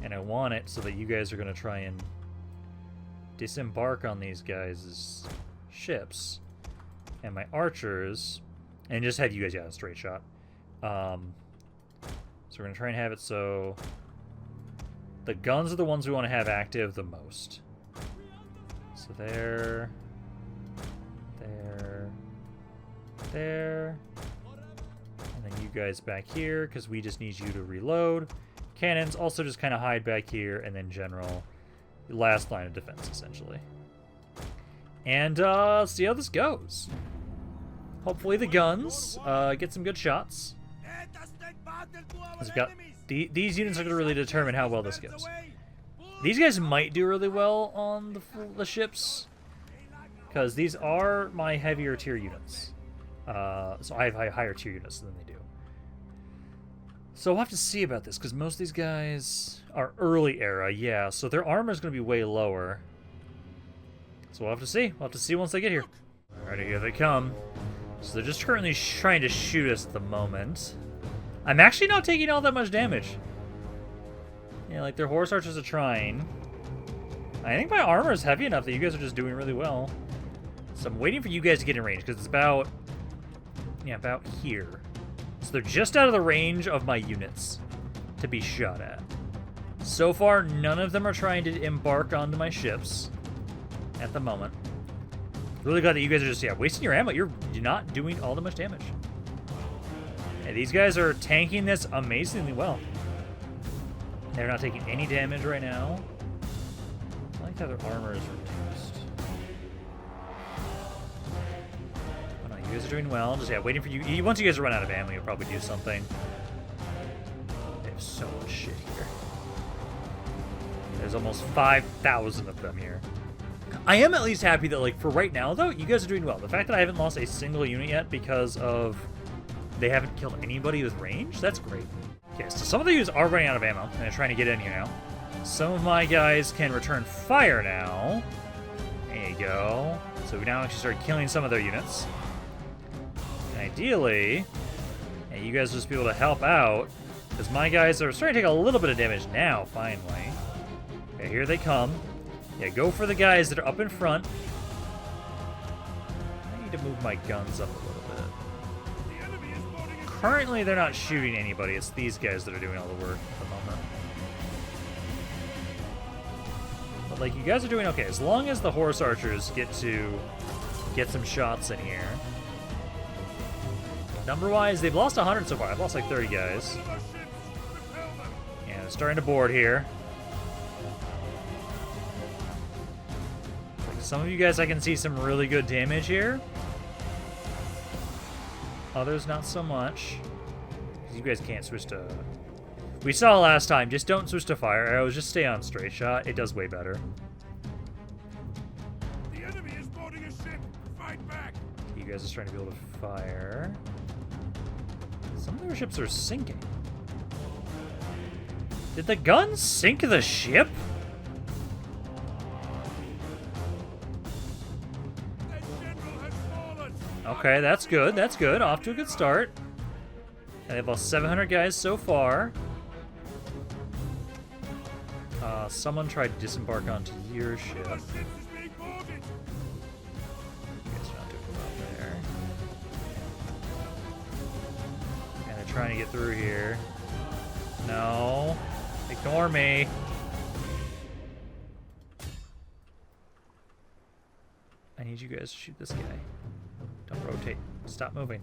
And I want it so that you guys are gonna try and disembark on these guys' ships. And my archers, and just have you guys a straight shot. So we're gonna try and have it so the guns are the ones we want to have active the most. So there, and then you guys back here because we just need you to reload. Cannons also just kind of hide back here, and then general, last line of defense essentially. And see how this goes. Hopefully the guns get some good shots. We've got these units are going to really determine how well this goes. These guys might do really well on the ships, because these are my heavier tier units. So I have higher tier units than they do. So we'll have to see about this, because most of these guys are early era, yeah. So their armor is going to be way lower. So we'll have to see. We'll have to see once they get here. Alright, here they come. So they're just currently trying to shoot us at the moment. I'm actually not taking all that much damage. Yeah, like their horse archers are trying. I think my armor is heavy enough that you guys are just doing really well. So I'm waiting for you guys to get in range, because it's about here. So they're just out of the range of my units to be shot at. So far, none of them are trying to embark onto my ships at the moment. Really glad that you guys are just, wasting your ammo. You're not doing all that much damage. Yeah, these guys are tanking this amazingly well. They're not taking any damage right now. I like how their armor is reduced. Oh no, you guys are doing well. Just, waiting for you. Once you guys run out of ammo, you'll probably do something. They have so much shit here. There's almost 5,000 of them here. I am at least happy that, like, for right now, though, you guys are doing well. The fact that I haven't lost a single unit yet because of they haven't killed anybody with range, that's great. Okay, so some of the units are running out of ammo, and they're trying to get in here now. Some of my guys can return fire now. There you go. So we now actually start killing some of their units. And ideally, you guys will just be able to help out, because my guys are starting to take a little bit of damage now, finally. Okay, here they come. Yeah, go for the guys that are up in front. I need to move my guns up a little bit. Currently, they're not shooting anybody. It's these guys that are doing all the work at the moment. But, like, you guys are doing okay. As long as the horse archers get some shots in here. Number-wise, they've lost 100 so far. I've lost like 30 guys. All of our ships, repel them. Yeah, they're starting to board here. Like some of you guys, I can see some really good damage here. Others, not so much. You guys can't switch to... We saw last time, just don't switch to fire arrows, just stay on straight shot. It does way better. The enemy is boarding a ship. Fight back. You guys are starting to be able to fire. Some of their ships are sinking. Did the guns sink the ship? Their general has fallen. Okay, that's good. That's good. Off to a good start. And they've lost 700 guys so far. Someone tried to disembark onto your ship. Our ships is being boarded. You guys are not doing well there. And they're trying to get through here. No. Ignore me. I need you guys to shoot this guy. Don't rotate. Stop moving.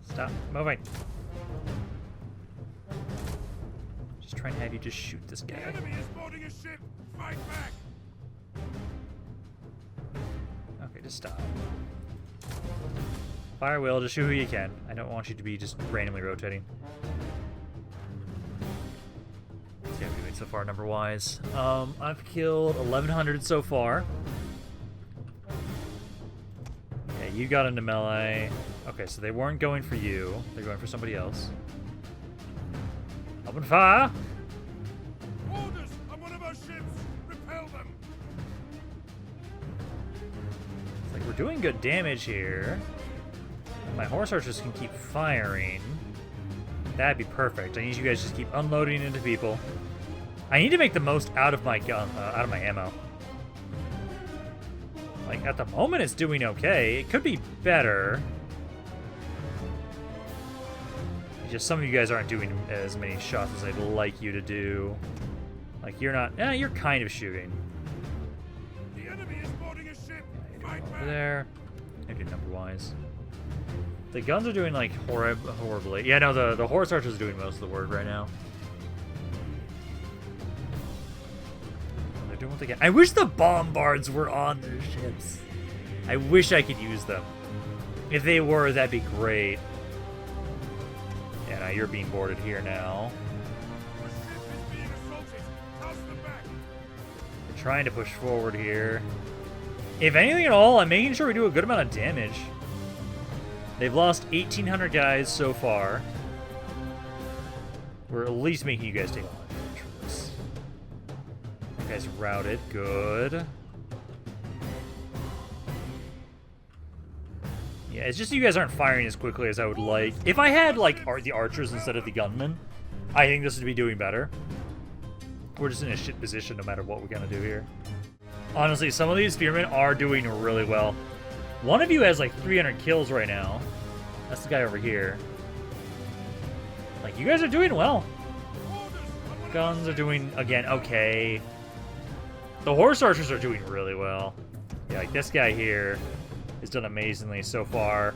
Stop moving. Just trying to have you just shoot this The guy. enemy is boarding a ship. Fight back. Okay, just stop. Fire will, just shoot who you can. I don't want you to be just randomly rotating. Let's see how we're doing so far number-wise. I've killed 1,100 so far. Yeah, you got into melee. Okay, so they weren't going for you. They're going for somebody else. Open fire! Orders on one of our ships. Repel them. It's like we're doing good damage here. My horse archers can keep firing. That'd be perfect. I need you guys to just keep unloading into people. I need to make the most out of my gun, out of my ammo. Like at the moment, it's doing okay. It could be better. Just some of you guys aren't doing as many shots as I'd like you to do. Like you're not. You're kind of shooting. The enemy is boarding a ship. Fight Over back. there. Maybe number-wise. The guns are doing like horribly. Yeah, no, the horse archers are doing most of the work right now. They're doing what they can. I wish the bombards were on their ships. I wish I could use them. If they were, that'd be great. Yeah, now you're being boarded here now. Our ship is being assaulted. Toss them back. They're trying to push forward here. If anything at all, I'm making sure we do a good amount of damage. They've lost 1,800 guys so far. We're at least making you guys take a lot of damage from this. You guys routed. Good. Yeah, it's just you guys aren't firing as quickly as I would like. If I had, like, the archers instead of the gunmen, I think this would be doing better. We're just in a shit position no matter what we're gonna do here. Honestly, some of these spearmen are doing really well. One of you has, like, 300 kills right now. That's the guy over here. Like, you guys are doing well. Guns are doing, again, okay. The horse archers are doing really well. Yeah, like, this guy here has done amazingly so far.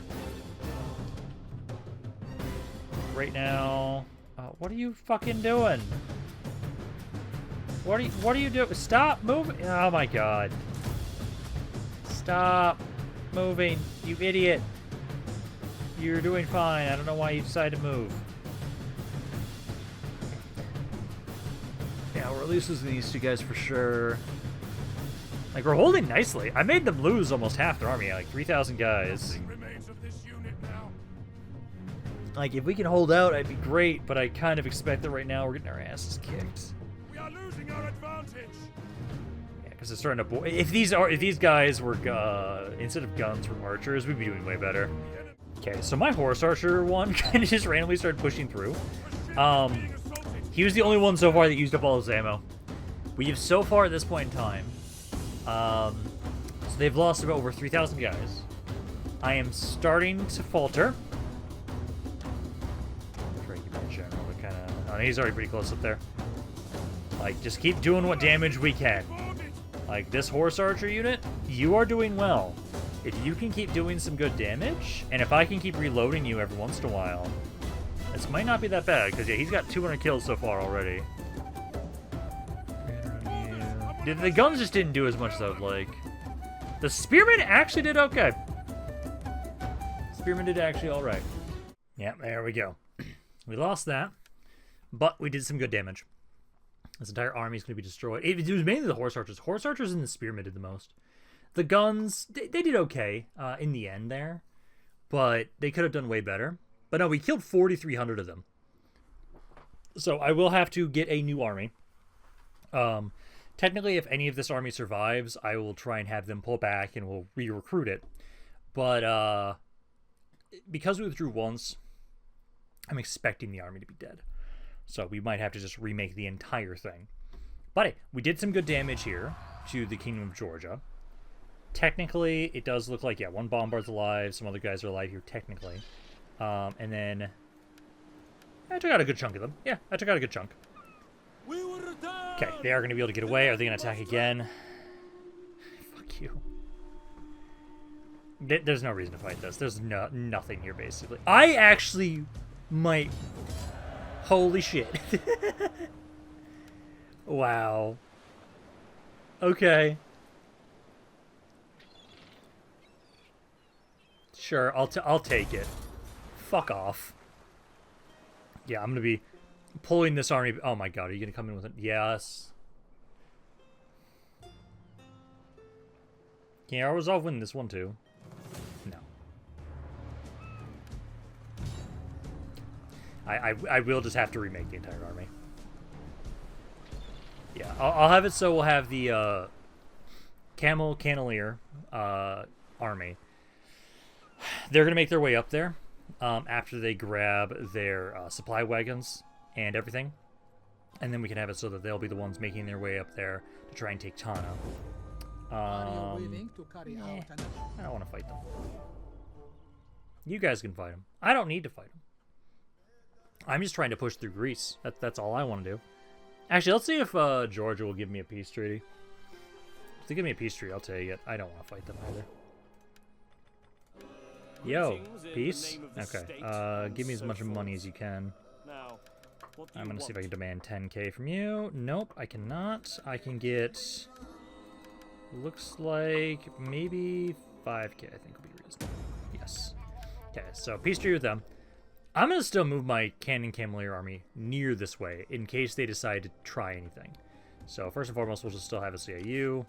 Right now... what are you fucking doing? What are you doing? Stop moving! Oh my god. Stop moving, you idiot. You're doing fine. I don't know why you decided to move. Yeah, we're at least losing these two guys for sure. Like, we're holding nicely. I made them lose almost half their army, like 3,000 guys. Nothing remains of this unit now. Like, if we can hold out, I'd be great, but I kind of expect that right now we're getting our asses kicked. We are losing our advantage. Yeah, because it's starting to... If these guys were, instead of guns, were archers, we'd be doing way better. Okay, so my horse archer one kind of just randomly started pushing through. He was the only one so far that used up all his ammo. We have so far at this point in time, so they've lost about over 3,000 guys. I am starting to falter. Try to keep that general to kind of... Oh, he's already pretty close up there. Like, just keep doing what damage we can. Like, this horse archer unit, you are doing well. If you can keep doing some good damage, and if I can keep reloading you every once in a while, this might not be that bad, because yeah, he's got 200 kills so far already. The guns just didn't do as much as I would like. The spearmen actually did okay. Spearmen did actually alright. Yeah, there we go. We lost that, but we did some good damage. This entire army is going to be destroyed. It was mainly the horse archers. Horse archers and the spearmen did the most. The guns, they did okay in the end there, but they could have done way better. But no, we killed 4,300 of them. So I will have to get a new army. Technically, if any of this army survives, I will try and have them pull back and we'll re-recruit it. But because we withdrew once, I'm expecting the army to be dead. So we might have to just remake the entire thing. But hey, we did some good damage here to the Kingdom of Georgia. Technically, it does look like, yeah, one Bombard's alive, some other guys are alive here technically. And then I took out a good chunk of them. Yeah, I took out a good chunk. Okay, they are going to be able to get away. Are they going to attack again? Fuck you. There's no reason to fight this. There's nothing here, basically. I actually might... Holy shit. Wow. Okay. Sure, I'll take it. Fuck off. Yeah, I'm gonna be pulling this army. Oh my god, are you gonna come in with it? Yes. Can you resolve win this one too? No. I will just have to remake the entire army. Yeah, I'll have it so we'll have the Camel Cannonier army. They're going to make their way up there after they grab their supply wagons and everything. And then we can have it so that they'll be the ones making their way up there to try and take Tana. I don't want to fight them. You guys can fight them. I don't need to fight them. I'm just trying to push through Greece. That's all I want to do. Actually, let's see if Georgia will give me a peace treaty. If they give me a peace treaty, I'll take it. I don't want to fight them either. Yo, peace? Okay, give me as much money as you can. I'm gonna see if I can demand 10k from you. Nope, I cannot. I can get... Looks like maybe 5k, I think would be reasonable. Yes. Okay, so peace treaty with them. I'm gonna still move my Cannon Camelier army near this way in case they decide to try anything. So first and foremost, we'll just still have a CIU.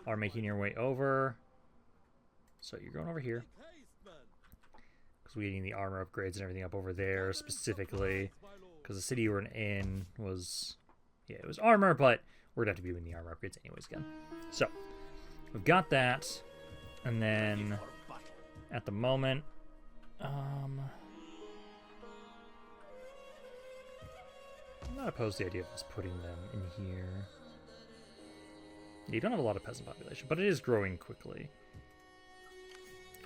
Are making your way over. So you're going over here. Because we're getting the armor upgrades and everything up over there specifically. Because the city you were in was... Yeah, it was armor, but we're going to have to be doing the armor upgrades anyways again. So, we've got that. And then, at the moment... I'm not opposed to the idea of us putting them in here. You don't have a lot of peasant population, but it is growing quickly.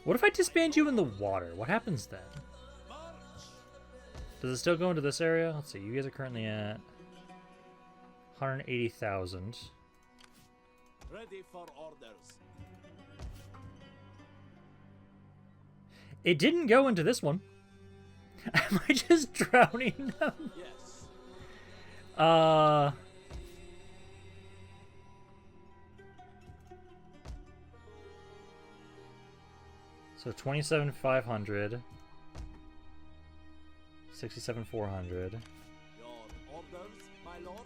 What if I disband you in the water? What happens then? Does it still go into this area? Let's see, you guys are currently at 180,000. Ready for orders. It didn't go into this one. Am I just drowning them? Yes. So 27,500. 67,400. Your orders, my lord.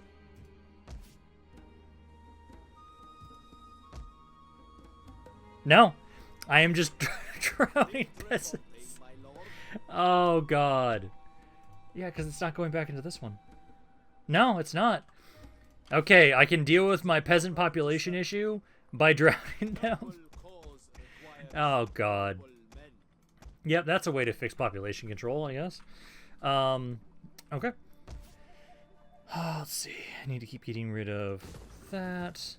No, I am just drowning peasants. Oh god. Yeah, because it's not going back into this one. No, it's not. Okay, I can deal with my peasant population issue by drowning them. Oh god. Yep, that's a way to fix population control, I guess. Okay. Let's see. I need to keep getting rid of that.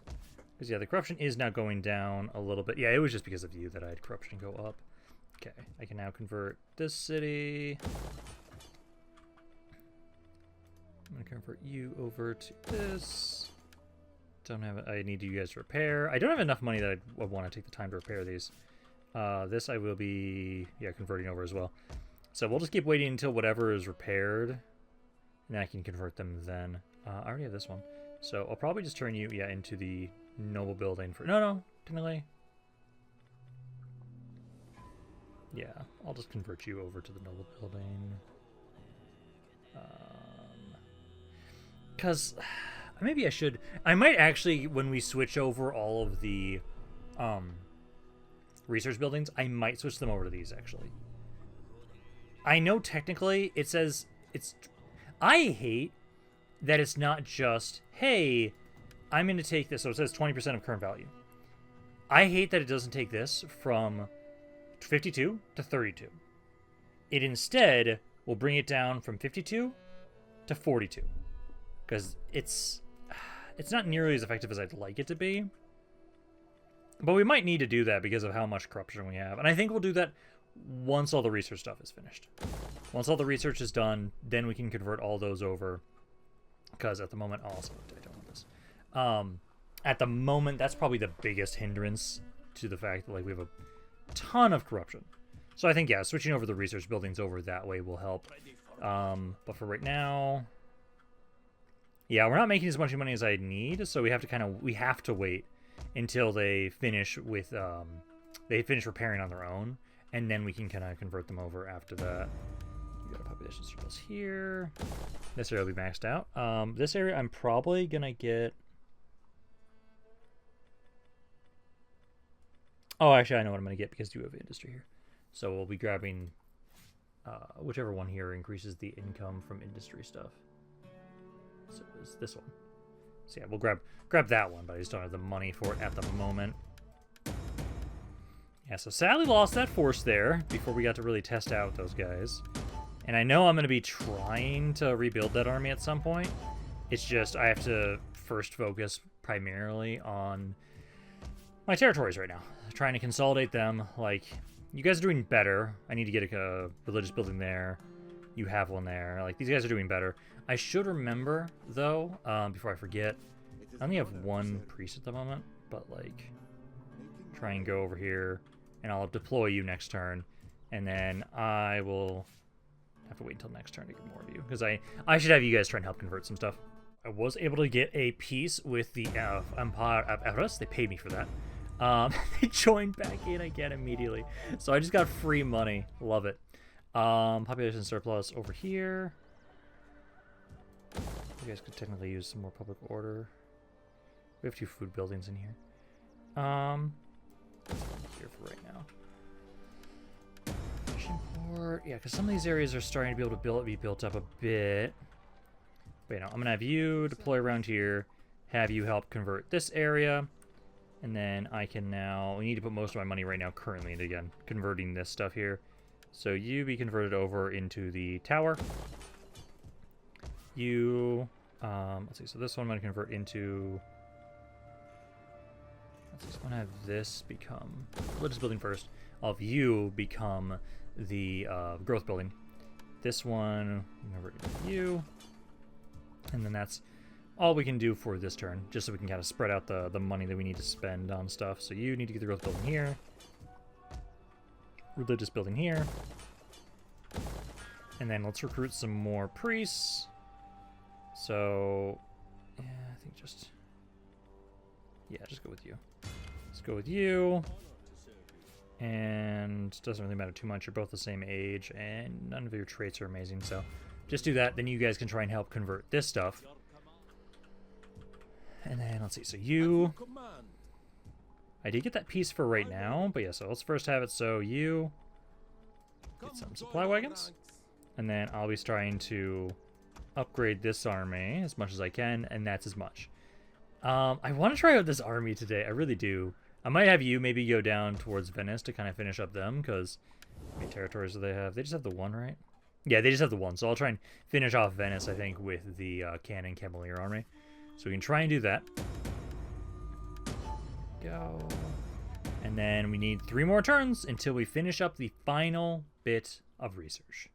Because, yeah, the corruption is now going down a little bit. Yeah, it was just because of you that I had corruption go up. Okay, I can now convert this city. I'm going to convert you over to this. Don't have it. I need you guys to repair. I don't have enough money that I want to take the time to repair these. This I will be, yeah, converting over as well. So we'll just keep waiting until whatever is repaired, and then I can convert them then. I already have this one. So I'll probably just turn you, yeah, into the noble building for... No, technically. Yeah, I'll just convert you over to the noble building. Because maybe I should... I might actually, when we switch over all of the research buildings, I might switch them over to these, actually. I know technically it says it's... I hate that it's not just, hey, I'm going to take this. So it says 20% of current value. I hate that it doesn't take this from 52 to 32. It instead will bring it down from 52 to 42. Because it's not nearly as effective as I'd like it to be. But we might need to do that because of how much corruption we have. And I think we'll do that once all the research stuff is finished. Once all the research is done, then we can convert all those over. Because at the moment, also, I don't want this. At the moment, that's probably the biggest hindrance to the fact that, like, we have a ton of corruption. So I think, yeah, switching over the research buildings over that way will help. But for right now, yeah, we're not making as much money as I need, so we have to wait until they finish with they finish repairing on their own, and then we can kind of convert them over after that. We got a population surplus here. This area will be maxed out. This area I'm probably gonna get. Oh, actually, I know what I'm gonna get because you have industry here. So we'll be grabbing whichever one here increases the income from industry stuff. So it's this one. So yeah, we'll grab that one, but I just don't have the money for it at the moment. Yeah, so Sally lost that force there before we got to really test out those guys. And I know I'm going to be trying to rebuild that army at some point. It's just I have to first focus primarily on my territories right now. Trying to consolidate them. Like, you guys are doing better. I need to get a religious building there. You have one there. Like, these guys are doing better. I should remember, though, before I forget, I only have one priest at the moment, but, like, try and go over here, and I'll deploy you next turn, and then I will have to wait until next turn to get more of you, because I should have you guys try and help convert some stuff. I was able to get a peace with the Empire of Eros. They paid me for that. They joined back in again immediately, so I just got free money. Love it. Population surplus over here. You guys could technically use some more public order. We have 2 food buildings in here. Here for right now. Fishing port. Yeah, because some of these areas are starting to be able to be built up a bit. But, you know, I'm going to have you deploy around here. Have you help convert this area. And then I can now... We need to put most of my money right now currently into, again, converting this stuff here. So you be converted over into the tower. You, let's see, so this one I'm going to convert into, let's just want to have this become, religious building first. I'll have you become the growth building. This one, convert into you. And then that's all we can do for this turn, just so we can kind of spread out the money that we need to spend on stuff. So you need to get the growth building here. Religious building here. And then let's recruit some more priests. So, yeah, I think just go with you. Let's go with you. And it doesn't really matter too much. You're both the same age, and none of your traits are amazing. So just do that. Then you guys can try and help convert this stuff. And then, let's see. So you... I did get that piece for right now, but yeah, so let's first have it. So you get some supply wagons. And then I'll be trying to upgrade this army as much as I can, and that's as much. I want to try out this army today. I really do. I might have you maybe go down towards Venice to kind of finish up them, because how many territories do they have? They just have the one, right? Yeah, they just have the one. So I'll try and finish off Venice, I think, with the Cannon Cavalier army. So we can try and do that. Go. And then we need 3 more turns until we finish up the final bit of research.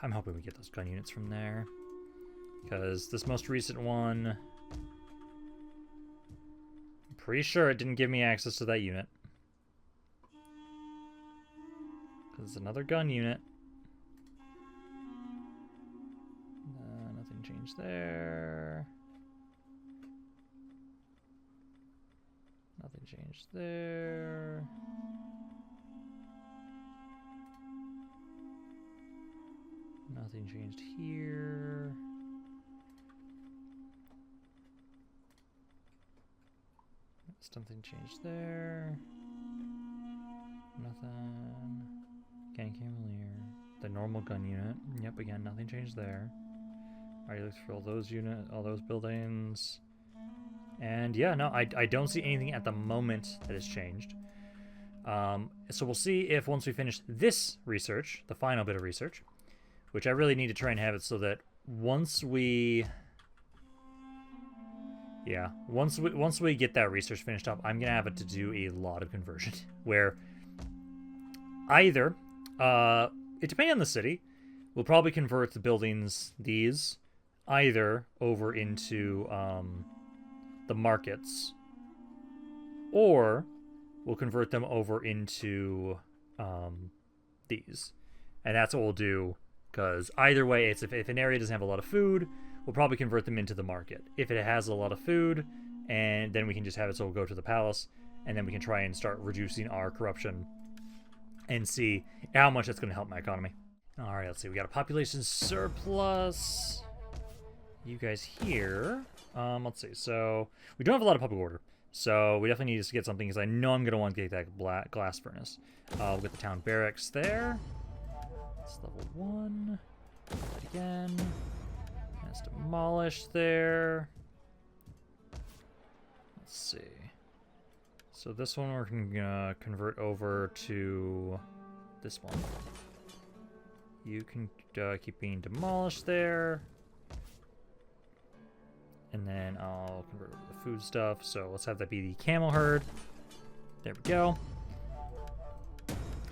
I'm hoping we get those gun units from there, because this most recent one, I'm pretty sure it didn't give me access to that unit. There's another gun unit. Nothing changed there. Nothing changed there. Nothing changed here. Something changed there. Nothing. Gang Cavalier. The normal gun unit. Yep, again, nothing changed there. Already looked for all those all those buildings. And yeah, no, I don't see anything at the moment that has changed. So we'll see if once we finish this research, the final bit of research, which I really need to try and have it so that once we get that research finished up, I'm gonna have it to do a lot of conversion where either it depends on the city, we'll probably convert the buildings either over into the markets, or we'll convert them over into these, and that's what we'll do. Because either way, it's if an area doesn't have a lot of food, we'll probably convert them into the market. If it has a lot of food, and then we can just have it so we'll go to the palace, and then we can try and start reducing our corruption and see how much that's going to help my economy. All right, let's see. We got a population surplus. You guys here. Let's see. So we don't have a lot of public order. So we definitely need to get something because I know I'm going to want to get that glass furnace. We'll get the town barracks there. It's level 1. Do that again. That's demolished there. Let's see. So this one we're going to convert over to this one. You can keep being demolished there. And then I'll convert over the food stuff. So let's have that be the camel herd. There we go.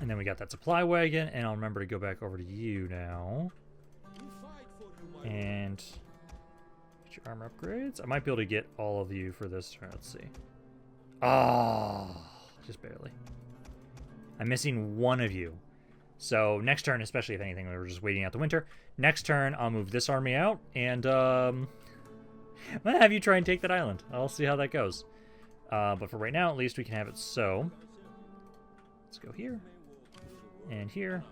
And then we got that supply wagon, and I'll remember to go back over to you now. And get your armor upgrades. I might be able to get all of you for this turn. Let's see. Oh, just barely. I'm missing one of you. So next turn, especially if anything, we were just waiting out the winter. Next turn, I'll move this army out, and I'm gonna have you try and take that island. I'll see how that goes. But for right now, at least we can have it so. Let's go here. And here,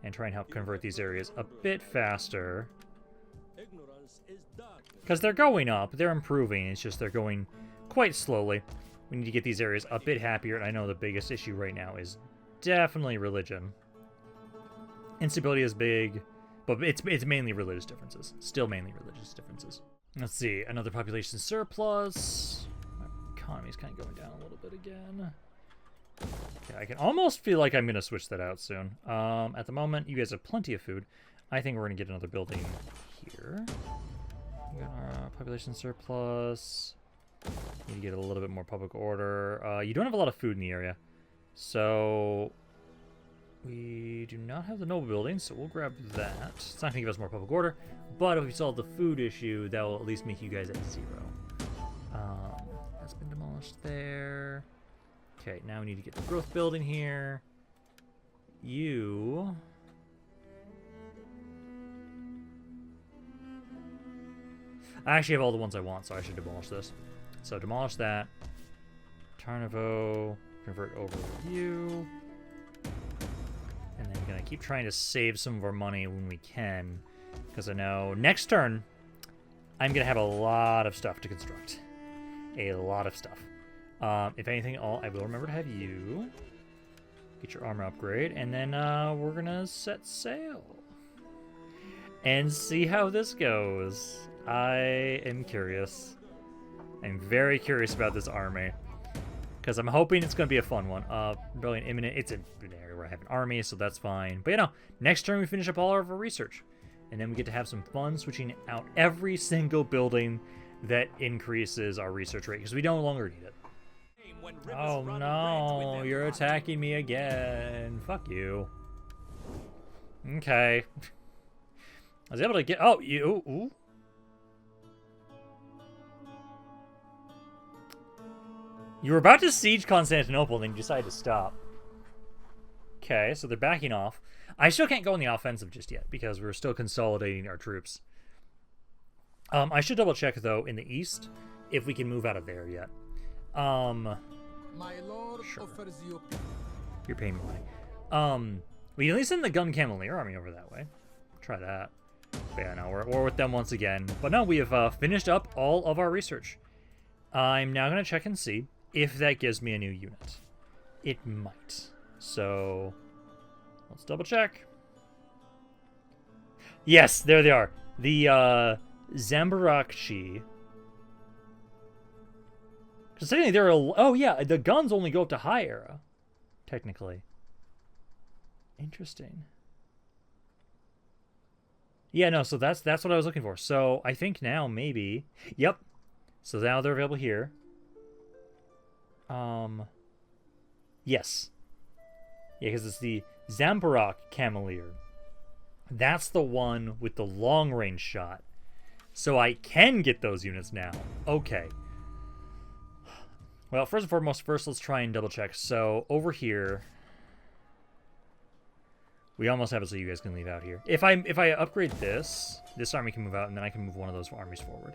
and try and help convert these areas a bit faster. Because they're going up, they're improving, it's just they're going quite slowly. We need to get these areas a bit happier, and I know the biggest issue right now is definitely religion. Instability is big, but it's mainly religious differences. Still mainly religious differences. Let's see, another population surplus. My economy's kind of going down a little bit again. Okay, I can almost feel like I'm going to switch that out soon. At the moment, you guys have plenty of food. I think we're going to get another building here. We got our population surplus. Need to get a little bit more public order. You don't have a lot of food in the area. So we do not have the noble building, so we'll grab that. It's not going to give us more public order, but if we solve the food issue, that will at least make you guys at 0. That's been demolished there. Okay, now we need to get the growth building here. You... I actually have all the ones I want, so I should demolish this. So demolish that. Tarnovo, convert over to you. And then we're going to keep trying to save some of our money when we can. Because I know next turn, I'm going to have a lot of stuff to construct. A lot of stuff. If anything, I will remember to have you get your armor upgrade, and then we're gonna set sail and see how this goes. I am curious. I'm very curious about this army because I'm hoping it's gonna be a fun one. Rebellion imminent. It's an area where I have an army, so that's fine. But you know, next turn we finish up all of our research, and then we get to have some fun switching out every single building that increases our research rate because we no longer need it. Oh no, you're attacking me again. Fuck you. Okay. I was able to get... Oh, you... Ooh. You were about to siege Constantinople, and then you decided to stop. Okay, so they're backing off. I still can't go on the offensive just yet because we're still consolidating our troops. I should double check though in the east if we can move out of there yet. My lord Sure. offers you. You're paying me money. We can at least send the gun cavalier army over that way. Try that. But yeah, no, we're at war with them once again. But no, we have finished up all of our research. I'm now going to check and see if that gives me a new unit. It might. So, let's double check. Yes, there they are. The Zambarakchi. Because technically they're oh yeah, the guns only go up to high era, technically. Interesting. Yeah, no, so that's what I was looking for. So I think now maybe, yep. So now they're available here. Yes. Yeah, because it's the Zambarak Cavalier. That's the one with the long range shot. So I can get those units now. Okay. Well, first and foremost, let's try and double check. So over here, we almost have it so you guys can leave out here. If I upgrade this army can move out, and then I can move one of those armies forward.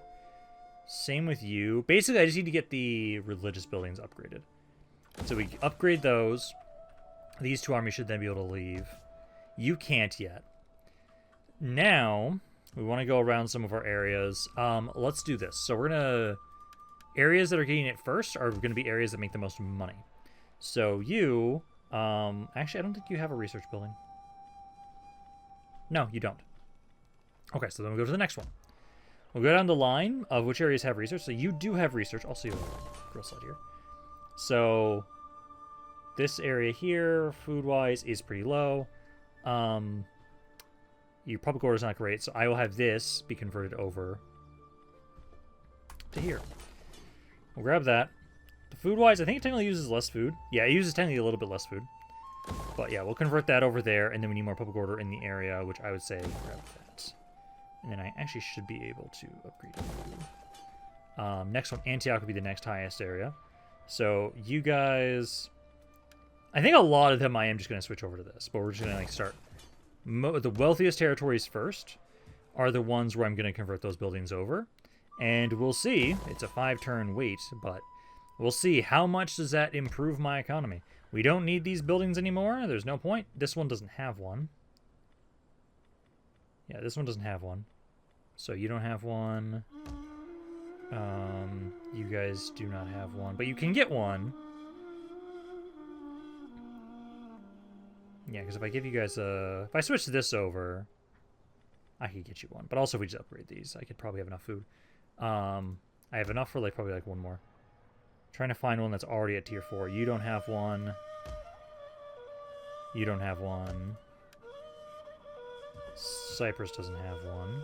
Same with you. Basically, I just need to get the religious buildings upgraded. So we upgrade those. These two armies should then be able to leave. You can't yet. Now, we want to go around some of our areas. Let's do this. So we're going to... Areas that are getting it first are going to be areas that make the most money. So you... actually, I don't think you have a research building. No, you don't. Okay, so then we'll go to the next one. We'll go down the line of which areas have research. So you do have research. Also, you have a grill slot here. So this area here, food-wise, is pretty low. Your public order is not great, so I will have this be converted over to here. We'll grab that. The food-wise, I think it technically uses less food. Yeah, it uses technically a little bit less food. But yeah, we'll convert that over there, and then we need more public order in the area, which I would say grab that. And then I actually should be able to upgrade it. Next one, Antioch would be the next highest area. So you guys... I think a lot of them I am just going to switch over to this, but we're just going to like start... the wealthiest territories first are the ones where I'm going to convert those buildings over. And we'll see. It's a 5-turn wait, but we'll see how much does that improve my economy. We don't need these buildings anymore. There's no point. This one doesn't have one. Yeah, this one doesn't have one. So you don't have one. You guys do not have one, but you can get one. Yeah, because if I give you guys a... If I switch this over, I could get you one. But also if we just upgrade these, I could probably have enough food. I have enough for like probably like one more. Trying to find one that's already at tier 4. You don't have one. You don't have one. Cyprus doesn't have one.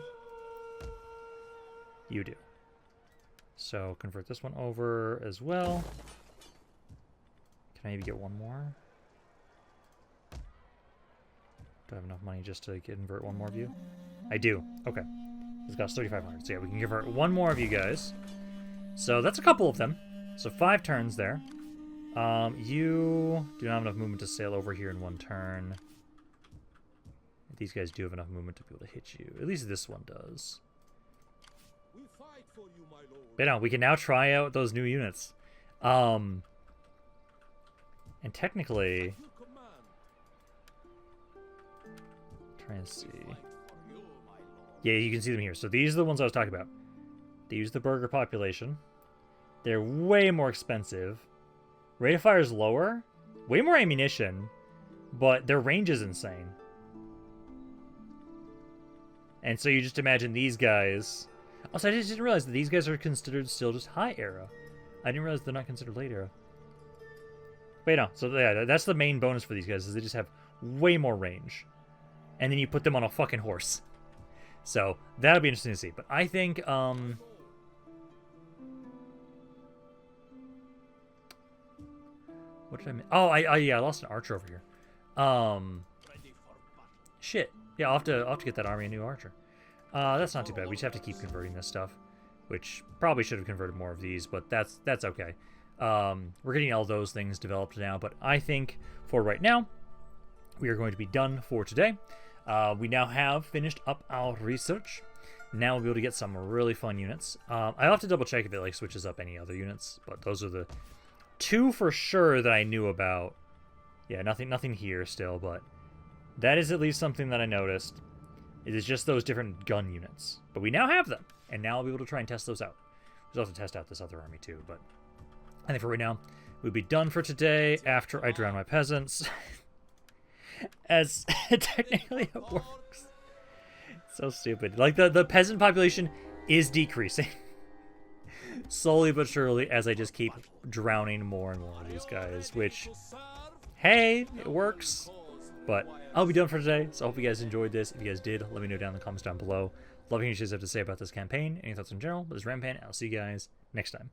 You do. So convert this one over as well. Can I maybe get one more? Do I have enough money just to convert one more of you? I do. Okay. It's got 3,500. So yeah, we can convert one more of you guys. So that's a couple of them. So 5 turns there. You do not have enough movement to sail over here in 1 turn. These guys do have enough movement to be able to hit you. At least this one does. We fight for you, my lord. But no, we can now try out those new units. And technically... You command. Try and see. Fight for you, my lord. Yeah, you can see them here. So these are the ones I was talking about. They use the burger population. They're way more expensive. Rate of fire is lower. Way more ammunition. But their range is insane. And so you just imagine these guys... Also, I just didn't realize that these guys are considered still just high era. I didn't realize they're not considered late era. Wait, no. So yeah, that's the main bonus for these guys, is they just have way more range. And then you put them on a fucking horse. So, that'll be interesting to see. But I think, what did I miss? Oh, yeah, I lost an archer over here. Ready for battle. Shit. Yeah, I'll have to get that army a new archer. That's not too bad. We just have to keep converting this stuff. Which, probably should have converted more of these, but that's okay. We're getting all those things developed now, but I think, for right now, we are going to be done for today. We now have finished up our research. Now we'll be able to get some really fun units. I'll have to double check if it like switches up any other units, but those are the two for sure that I knew about. Yeah, nothing here still, but that is at least something that I noticed. It is just those different gun units. But we now have them, and now I'll be able to try and test those out. We'll have to test out this other army too, but I think for right now, we'll be done for today after I drown my peasants. As technically it works. So stupid. Like, the peasant population is decreasing. Slowly but surely as I just keep drowning more and more of these guys, which, hey, it works. But I'll be done for today, so I hope you guys enjoyed this. If you guys did, let me know down in the comments down below. Love hearing what you guys have to say about this campaign. Any thoughts in general? This is Rampaned, and I'll see you guys next time.